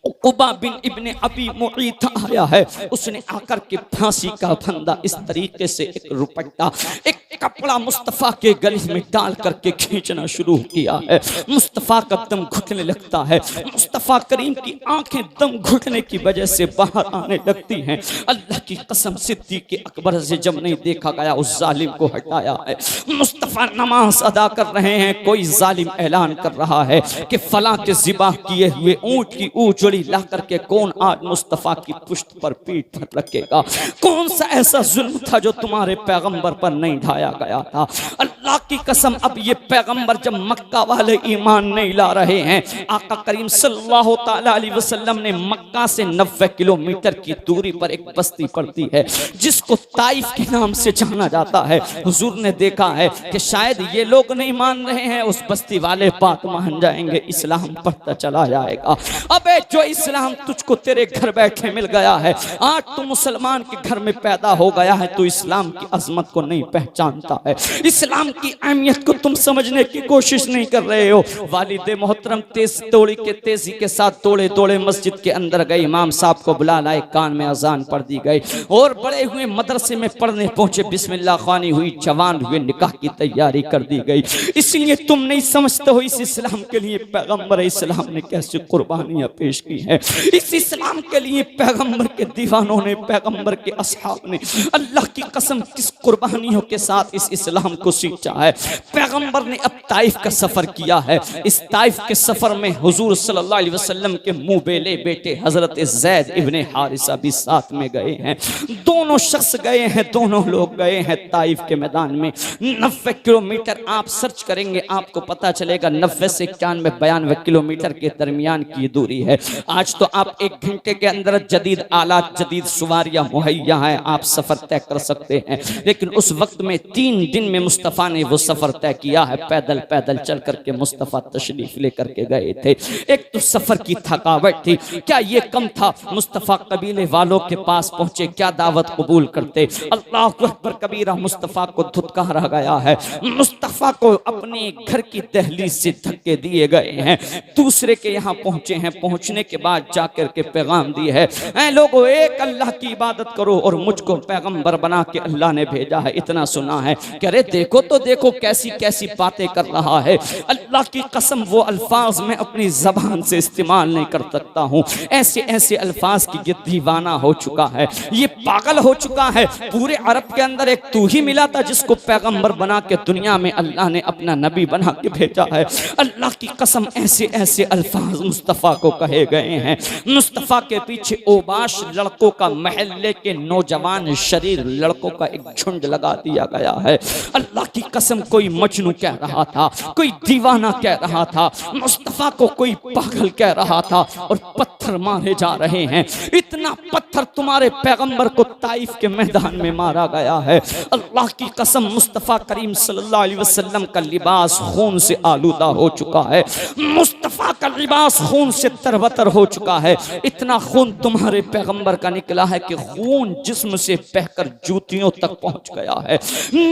उक़बा बिन इब्ने अबी मुईत आया है, उसने आकर के फांसी का फंदा इस तरीके से एक रुपट्टा, एक कपड़ा मुस्तफ़ा के गले में डाल करके खींचना शुरू किया है। मुस्तफ़ा का दम घुटने लगता है, मुस्तफ़ा करीम की आंखें दम घुटने की वजह से बाहर आने लगती हैं। अल्लाह की कसम सिद्दीक़ अकबर से जब नहीं देखा गया, उस जालिम को हटाया है। मुस्तफ़ा नमाज अदा कर रहे हैं, कोई जालिम ऐलान कर रहा है कि फलां के ज़िबाह किए हुए ऊंट की ऊंट ला करके कौन आज मुस्तफ़ा की पुश्त पर, पीठ पर रखेगा। कौन सा ऐसा जुल्म था जो तुम्हारे पैगंबर पर नहीं ढाया गया था। अल्लाह की कसम, अब ये पैगंबर जब मक्का वाले ईमान नहीं ला रहे हैं, आका करीम सल्लल्लाहु ताला अलैहि वसल्लम ने मक्का से 90 किलोमीटर की दूरी पर एक बस्ती पड़ती है जिसको ताइफ के नाम से जाना जाता है। हुजूर ने देखा है कि शायद ये लोग नहीं मान रहे हैं, उस बस्ती वाले बात मान जाएंगे, इस्लाम बढ़ता चला जाएगा। अबे जो इस्लाम तुझको तेरे घर बैठे मिल गया है, आज तू मुसलमान के घर में पैदा हो गया है, तो इस्लाम की अजमत को नहीं पहचानता है, इस्लाम की अहमियत को तुम समझने की कोशिश नहीं कर रहे हो। वालिद मोहतरम तेजी के साथ दौड़े दौड़े मस्जिद के अंदर गए, इमाम साहब को बुला लाए, कान में अजान पढ़ दी गई और बड़े हुए मदरसे में पढ़ने पहुंचे, बिस्मिल्लाह खानी हुई, जवान हुए, निकाह की तैयारी कर दी गई। इसलिए तुम नहीं समझते हो इस इस्लाम के लिए पैगंबर इस्लाम ने कैसे कुर्बानियां पेश की है। इस इस्लाम के लिए पैगंबर के दीवानों ने, पैगंबर के असहाब ने अल्लाह की कसम किस कुर्बानियों के साथ इस इस्लाम को सींचा है। पैगंबर ने अब ताइफ का सफर किया है। इस ताइफ के सफर में हुजूर सल्लल्लाहु अलैहि वसल्लम के मुंह बेले बेटे हजरत ज़ैद इब्ने हारिसा भी साथ में गए हैं। दोनों शख्स गए हैं, दोनों लोग गए हैं ताइफ के मैदान में। 90 किलोमीटर आप सर्च करेंगे आपको पता चलेगा, 90 से 91-92 किलोमीटर के दरमियान की दूरी है। आज तो आप 1 घंटे के अंदर जदीद आलात, जदीद सवारियां मुहैया हैं, आप सफर तय कर सकते हैं, लेकिन उस वक्त में 3 दिन में मुस्तफ़ा ने वो सफर तय किया है। पैदल पैदल चल करके मुस्तफ़ा तशरीफ लेकर के गए थे। एक तो सफर की थकावट थी, क्या ये कम था? मुस्तफ़ा कबीले वालों के पास पहुंचे, क्या दावत कबूल करते? अल्लाह अकबर कबीरा, मुस्तफ़ा को धुतकारा गया है, मुस्तफ़ा को अपने घर की दहलीज से धक्के दिए गए हैं, दूसरे के यहाँ पहुंचे हैं। पहुंचने के बाद जाकर के पैगाम दी है, ऐ लोगों, एक अल्लाह की इबादत करो और मुझको पैगंबर बना के अल्लाह ने भेजा है, इतना सुना है। कह रहे देखो तो देखो कैसी कैसी बातें कर रहा है। अल्लाह की कसम, वो अल्फाज मैं अपनी जबान से इस्तेमाल नहीं कर सकता हूँ। ऐसे ऐसे अल्फाज की ये दीवाना हो चुका है, ये पागल हो चुका है। पूरे अरब के अंदर एक तू ही मिला था जिसको पैगंबर बना के दुनिया में अल्लाह ने अपना नबी बना के भेजा है। अल्लाह की कसम, ऐसे ऐसे अल्फाज मुस्तफ़ा को कहे गए हैं। मुस्तफ़ा के पीछे ओबाश लड़कों का, महल्ले के नौजवान शरीर लड़कों का एक झुंड लगा दिया गया है। अल्लाह की कसम, कोई मजनू कह रहा था, कोई दीवाना कह रहा था, मुस्तफ़ा को कोई पागल कह रहा था, और पत्थर मारे जा रहे हैं। इतना पत्थर तुम्हारे पैगंबर को ताइफ के मैदान में मारा गया है। अल्लाह की कसम, मुस्तफ़ा करीम सल्लल्लाहु अलैहि वसल्लम का लिबास खून से आलूदा हो चुका है, मुस्तफ़ा का लिबास खून से तरबतर हो चुका है। इतना खून तुम्हारे पैगंबर का निकला है कि खून जिस्म से बहकर जूतियों तक पहुंच गया है।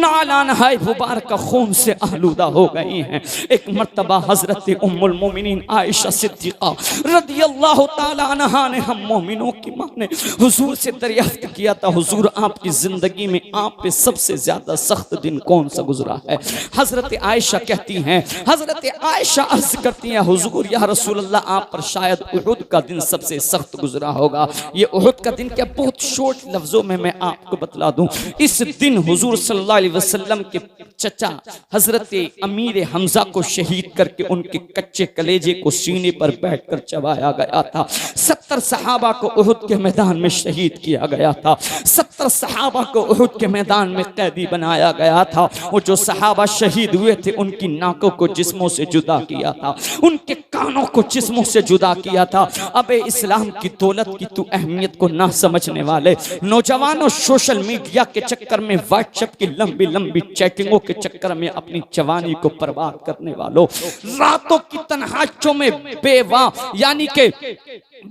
नालान है मुबारक खून से आलूदा हो गई हैं। एक मर्तबा हजरत उम्मुल मोमिनीन आयशा सिद्दीक़ा रदियल्लाहु ताला अन्हा ने, हम मोमिनों की मां ने, हुजूर से दरियाफ्त किया था, हुजूर आपकी जिंदगी में आप पे सबसे ज्यादा सख्त दिन कौन सा गुजरा है? हजरत आयशा कहती हैं, हजरत आयशा अर्ज करती हैं, हुजूर या रसूल अल्लाह, आप पर शायद उहुद का दिन सबसे सख्त गुजरा होगा। ये उहुद का दिन क्या, बहुत शॉर्ट लफ्जों में मैं आपको बतला दूं। इस दिन हुजूर सल्लल्लाहु अलैहि वसल्लम के चचा हजरत अमीर हमजा को शहीद करके उनके कच्चे कलेजे को सीने पर बैठकर चबाया गया था। 70 सहाबा को उहुद के मैदान में शहीद किया गया था। 70 सहाबा को उहुद के मैदान में कैदी बनाया गया था। वो जो सहाबा शहीद हुए थे उनकी नाकों को जिस्मों से जुदा किया था, उनके कानों को जिस्मों से जुदा किया था। अबे इस्लाम की दौलत की तू अहमियत को ना समझने वाले नौजवानों, सोशल मीडिया के चक्कर में, व्हाट्सएप की लंबी लंबी चैटिंगों के चक्कर में अपनी जवानी को बर्बाद करने वालों, रातों की तन्हाइयों में बेवा यानी के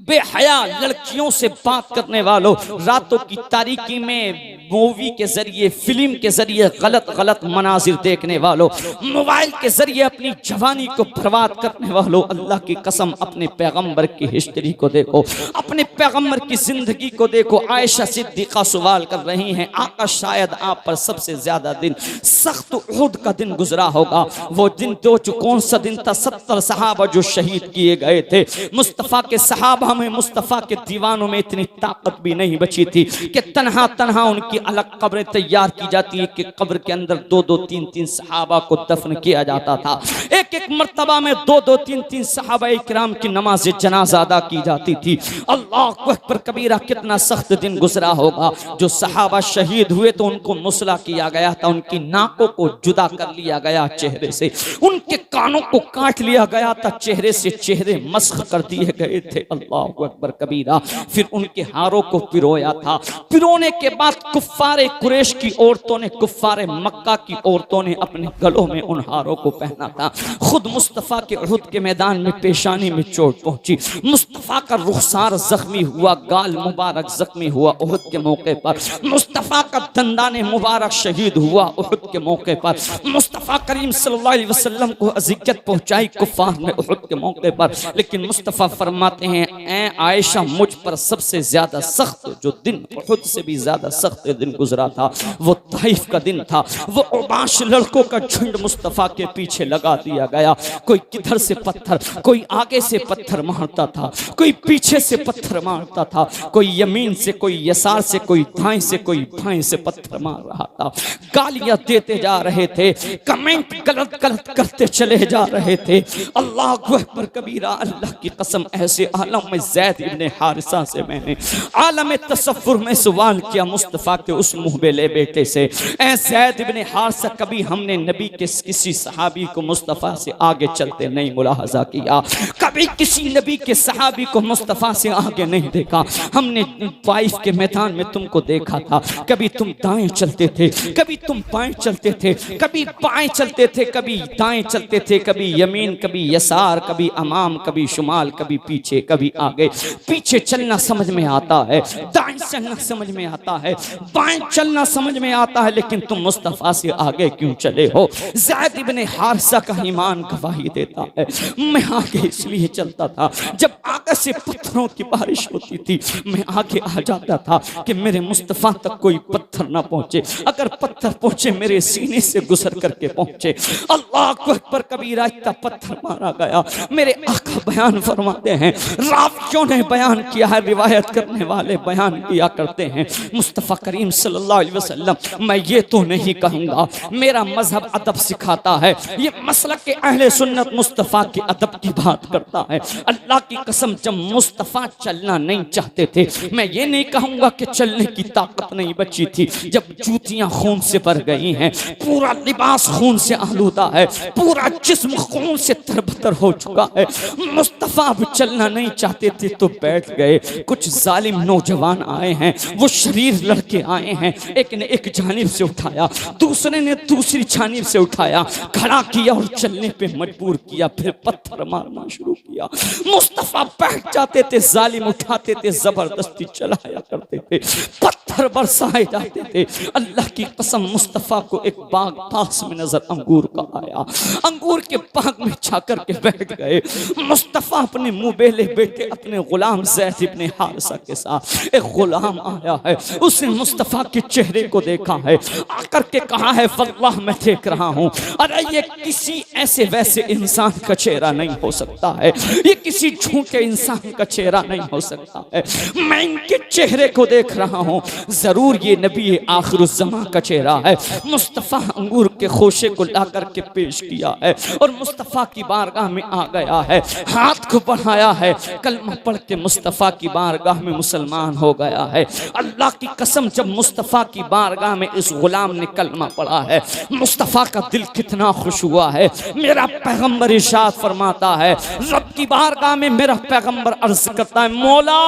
बेहया लड़कियों से बात करने वालों, रातों की तारीकी में मूवी के जरिए, फिल्म के जरिए गलत गलत मनाजिर देखने वालों, मोबाइल के जरिए अपनी जवानी को बर्बाद करने वालों, अल्लाह की कसम अपने पैगंबर की हिस्ट्री को देखो, अपने पैगंबर की जिंदगी को देखो। आयशा सिद्दीक़ा सवाल कर रही हैं, आका शायद आप पर सबसे ज्यादा दिन सख्त उहुद का दिन गुजरा होगा। वो दिन तो कौन सा दिन था? 70 सहाबा जो शहीद किए गए थे। मुस्तफ़ा के सहाबा में, मुस्तफ़ा के दीवानों में इतनी ताकत भी नहीं बची थी कि तन्हा तन्हा उनकी अलग कब्रें तैयार की जाती है कि कब्र के अंदर 2-2, 3-3 सहाबा को दफन किया जाता था। एक एक मर्तबा में 2-2, 3-3 सहाबा इकराम की नमाज जनाजा अदा की जाती थी। अल्लाह अकबर कबीरा, कितना सख्त दिन गुजरा होगा। जो सहाबा शहीद हुए तो उनको मुसला किया गया था, उनकी नाकों को जुदा कर लिया गया चेहरे से, उनके कानों को काट लिया गया था, चेहरे से चेहरे मस्ख कर दिए गए थे। अल्लाह अकबर कबीरा। फिर उनके हारों को पिरोया था। पिरोने के बाद कुफ्फारे कुरैश की औरतों ने, कुफ्फारे मक्का की औरतों ने अपने गलों में उन हारों को पहना था। खुद मुस्तफ़ा के उहुद के मैदान में पेशानी में चोट पहुंची, मुस्तफ़ा का रुखसार जख्मी हुआ, गाल मुबारक जख्मी हुआ उहुद के मौके पर, मुस्तफ़ा का दंदाने मुबारक शहीद हुआ उहुद के मौके पर, मुस्तफ़ा करीम सल्लल्लाहु अलैहि वसल्लम को अज़ियत पहुंचाई कुफ्फार ने उहुद के मौके पर। लेकिन मुस्तफ़ा फरमाते हैं, ऐ आयशा, मुझ पर सबसे ज्यादा सख्त जो दिन, उहुद से भी ज्यादा सख्त दिन गुजरा था, वो ताइफ का दिन था। वो उबाश लड़कों का झुंड मुस्तफ़ा के पीछे लगा दिया गया। कोई किधर से पत्थर, कोई आगे से पत्थर मारता था, कोई पीछे से पत्थर मारता था, कोई यमीन से, कोई यसार से, कोई दाएं से, कोई बाएं से पत्थर मार रहा था। गालियां देते जा रहे थे, कमेंट गलत गलत करते चले जा रहे थे। अल्लाह अकबर कबीरा, अल्लाह की कसम, ऐसे आलम में ज़ैद इब्ने हारिसा से मैंने आलम तसव्वुर में सवाल किया मुस्तफ़ा के उस मुहबेले बेटे से, ऐ ज़ैद इब्ने हारिसा, कभी हमने नबी के किसी सहाबी को मुस्तफ़ा से आगे चलते नहीं मुलाहजा किया, कभी किसी नबी के सहाबी को मुस्तफ़ा से आगे नहीं देखा। हमने ताइफ के मैदान में तुमको देखा था, कभी तुम दाएं चलते थे, कभी तुम बाएं चलते थे, कभी बाएं चलते थे, कभी दाएं चलते थे, कभी यमीन, कभी यसार, कभी अमाम, कभी शुमाल, कभी पीछे, कभी आगे। पीछे चलना समझ में आता है, दाएं चलना समझ में आता है, बाएं चलना समझ में आता है, लेकिन तुम मुस्तफ़ा से आगे क्यों चले हो? ज़ैद इब्ने हारिसा का ईमान गवाही देता है, मैं आगे इसलिए चलता था, जब आगे से पत्थरों की बारिश होती थी मैं आगे आ जाता था कि मेरे मुस्तफ़ा तक कोई पत्थर ना पहुंचे, अगर पत्थर पहुंचे मेरे सीने से गुजर करके पहुंचे। अल्लाह अकबर कबीरा, इतना पत्थर मारा गया। मेरे आका बयान फरमाते हैं, रावियों ने बयान किया है, रिवायत करने वाले बयान किया करते हैं, मुस्तफ़ा करीम सल्लल्लाहु अलैहि वसल्लम, मैं ये तो नहीं कहूँगा, मेरा मजहब अदब सिखाता है, ये मसलक के अहले सुन्नत मुस्तफ़ा के अदब की बात करता है। अल्लाह की कसम, जब मुस्तफ़ा चलना नहीं चाहते थे, मैं ये नहीं कहूँगा कि चलने की ताकत नहीं बची थी, जब जूतियाँ खून से भर गई हैं, पूरा लिबास खून से आलूदा है, पूरा जिस्म खून से तरबतर हो चुका है, मुस्तफ़ा अब चलना नहीं चाहते थे तो बैठ गए। कुछ जालिम नौजवान आए हैं, वो शरीर लड़के आए हैं, एक ने एक जानिब से उठाया, दूसरे ने दूसरी जानिब से उठाया, खड़ा किया और चलने पे मजबूर किया, फिर पत्थर मारना शुरू किया। मुस्तफ़ा बैठ जाते थे, जालिम उठाते थे, जबरदस्ती चलाया करते थे, पत्थर बरसाए जाते थे। अल्लाह की कसम, मुस्तफ़ा को एक बाग पास में नजर अंगूर का आया, अंगूर के बाग में जाकर के बैठ गए। मुस्तफ़ा अपने मुंह बेले बैठे अपने गुलाम ज़ैद इब्ने हारिसा के साथ, एक गुलाम आया है, उसने मुस्तफ़ा के चेहरे को देखा है, आकर के कहा है वल्लाह मैं देख रहा हूँ, अरे ये किसी ऐसे वैसे इंसान का चेहरा नहीं हो सकता है, ये किसी झूठे इंसान का चेहरा नहीं हो सकता है, मैं इनके चेहरे को देख रहा हूँ, जरूर ये नबी आखिरुज़्ज़मा का चेहरा है। मुस्तफ़ा अंगूर के खोशे को ला करके पेश किया है और मुस्तफ़ा की बारगाह में आ गया है, हाथ को बढ़ाया है, कलमा पढ़ के मुस्तफ़ा की बारगाह में मुसलमान हो गया है। अल्लाह की कसम, जब मुस्तफ़ा की बारगाह में इस गुलाम ने कलमा पढ़ा है, मुस्तफ़ा का दिल कितना खुश हुआ है। मेरा पैगंबर इरशाद फरमाता है, रब की बारगाह में मेरा पैगंबर अर्ज करता है, मौला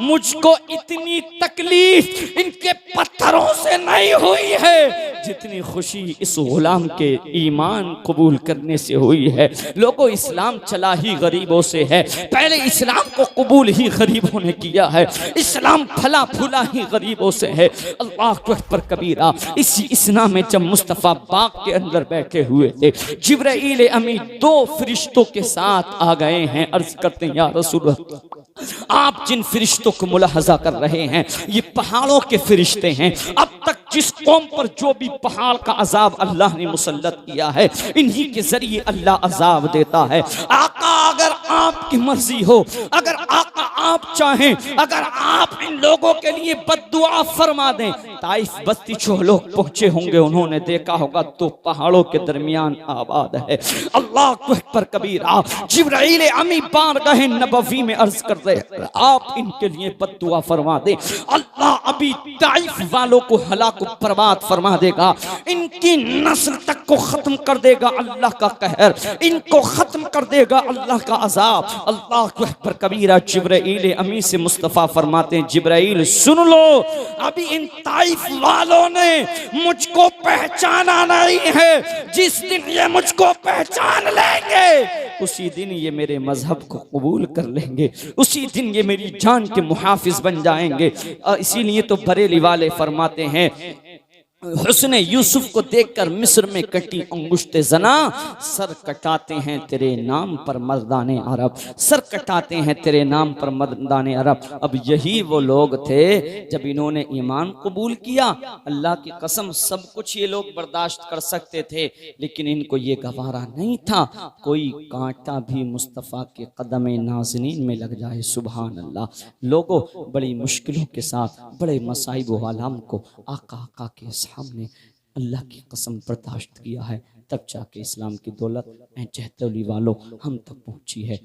मुझको इतनी तकलीफ इनके पत्थरों से नहीं हुई है जितनी खुशी इस गुलाम के ईमान कबूल करने से हुई है। लोगों, इस्लाम चला ही गरीबों से है, पहले इस्लाम को कबूल ही गरीबों ने किया है, इस्लाम फला फूला ही गरीबों से है। अल्लाह अकबर कबीरा। इसी इस्लाम में जब मुस्तफ़ा बाग के अंदर बैठे हुए थे, जिब्राईल अमीन 2 फरिश्तों के साथ आ गए हैं, अर्ज करते हैं या रसूल आप जिन फरिश्तों को मुलाहजा कर रहे हैं ये पहाड़ों के फरिश्ते हैं। अब तक जिस कौम पर जो भी पहाड़ का अजाब अल्लाह ने मुसल्लत किया है, इन्हीं के जरिए अल्लाह अजाब देता है। आका अगर आपकी मर्जी हो, अगर आका आप चाहें, अगर आप इन लोगों के लिए बद्दुआ फरमा दें। ताइफ बस्ती जो लोग पहुंचे होंगे उन्होंने देखा होगा 2 पहाड़ों के दरमियान आबाद है। अल्लाह अकबर कबीरा। जिब्राईल अमी बारगाह नबवी में अर्ज कर रहे, आप इनके लिए बद्दुआ फरमा दे, अल्लाह अभी ताइफ वालों को हलाक बर्बाद फरमा देगा, इनकी नस्ल तक को खत्म कर देगा अल्लाह का कहर, इनको खत्म कर देगा अल्लाह का अजाब। अल्लाह अकबर कबीरा। जिब्राईल अमी से मुस्तफ़ा फरमाते हैं, जिब्राईल सुन लो, अभी इन ताइफ वालों ने मुझको पहचाना नहीं है, जिस दिन ये मुझको पहचान लेंगे उसी दिन ये मेरे मजहब को कबूल कर लेंगे, उसी दिन ये मेरी जान के मुहाफिज बन जाएंगे। इसीलिए तो बरेली वाले फरमाते हैं, हुस्ने यूसुफ को देखकर मिस्र में कटी अंगुश्ते जना, सर कटाते हैं तेरे नाम पर मर्दाने अरब, सर कटाते हैं तेरे नाम पर मर्दाने अरब। अब यही वो लोग थे जब इन्होंने ईमान कबूल किया, अल्लाह की कसम सब कुछ ये लोग बर्दाश्त कर सकते थे, लेकिन इनको ये गवारा नहीं था कोई कांटा भी मुस्तफ़ा के कदम नाज़नीन में लग जाए। सुभान अल्लाह। लोगों, बड़ी मुश्किलों के साथ बड़े मसाइब व आलाम को आका के सामने अल्लाह की कसम बर्दाश्त किया है, तब जाके इस्लाम की दौलत चहतौली वालों हम तक पहुंची है।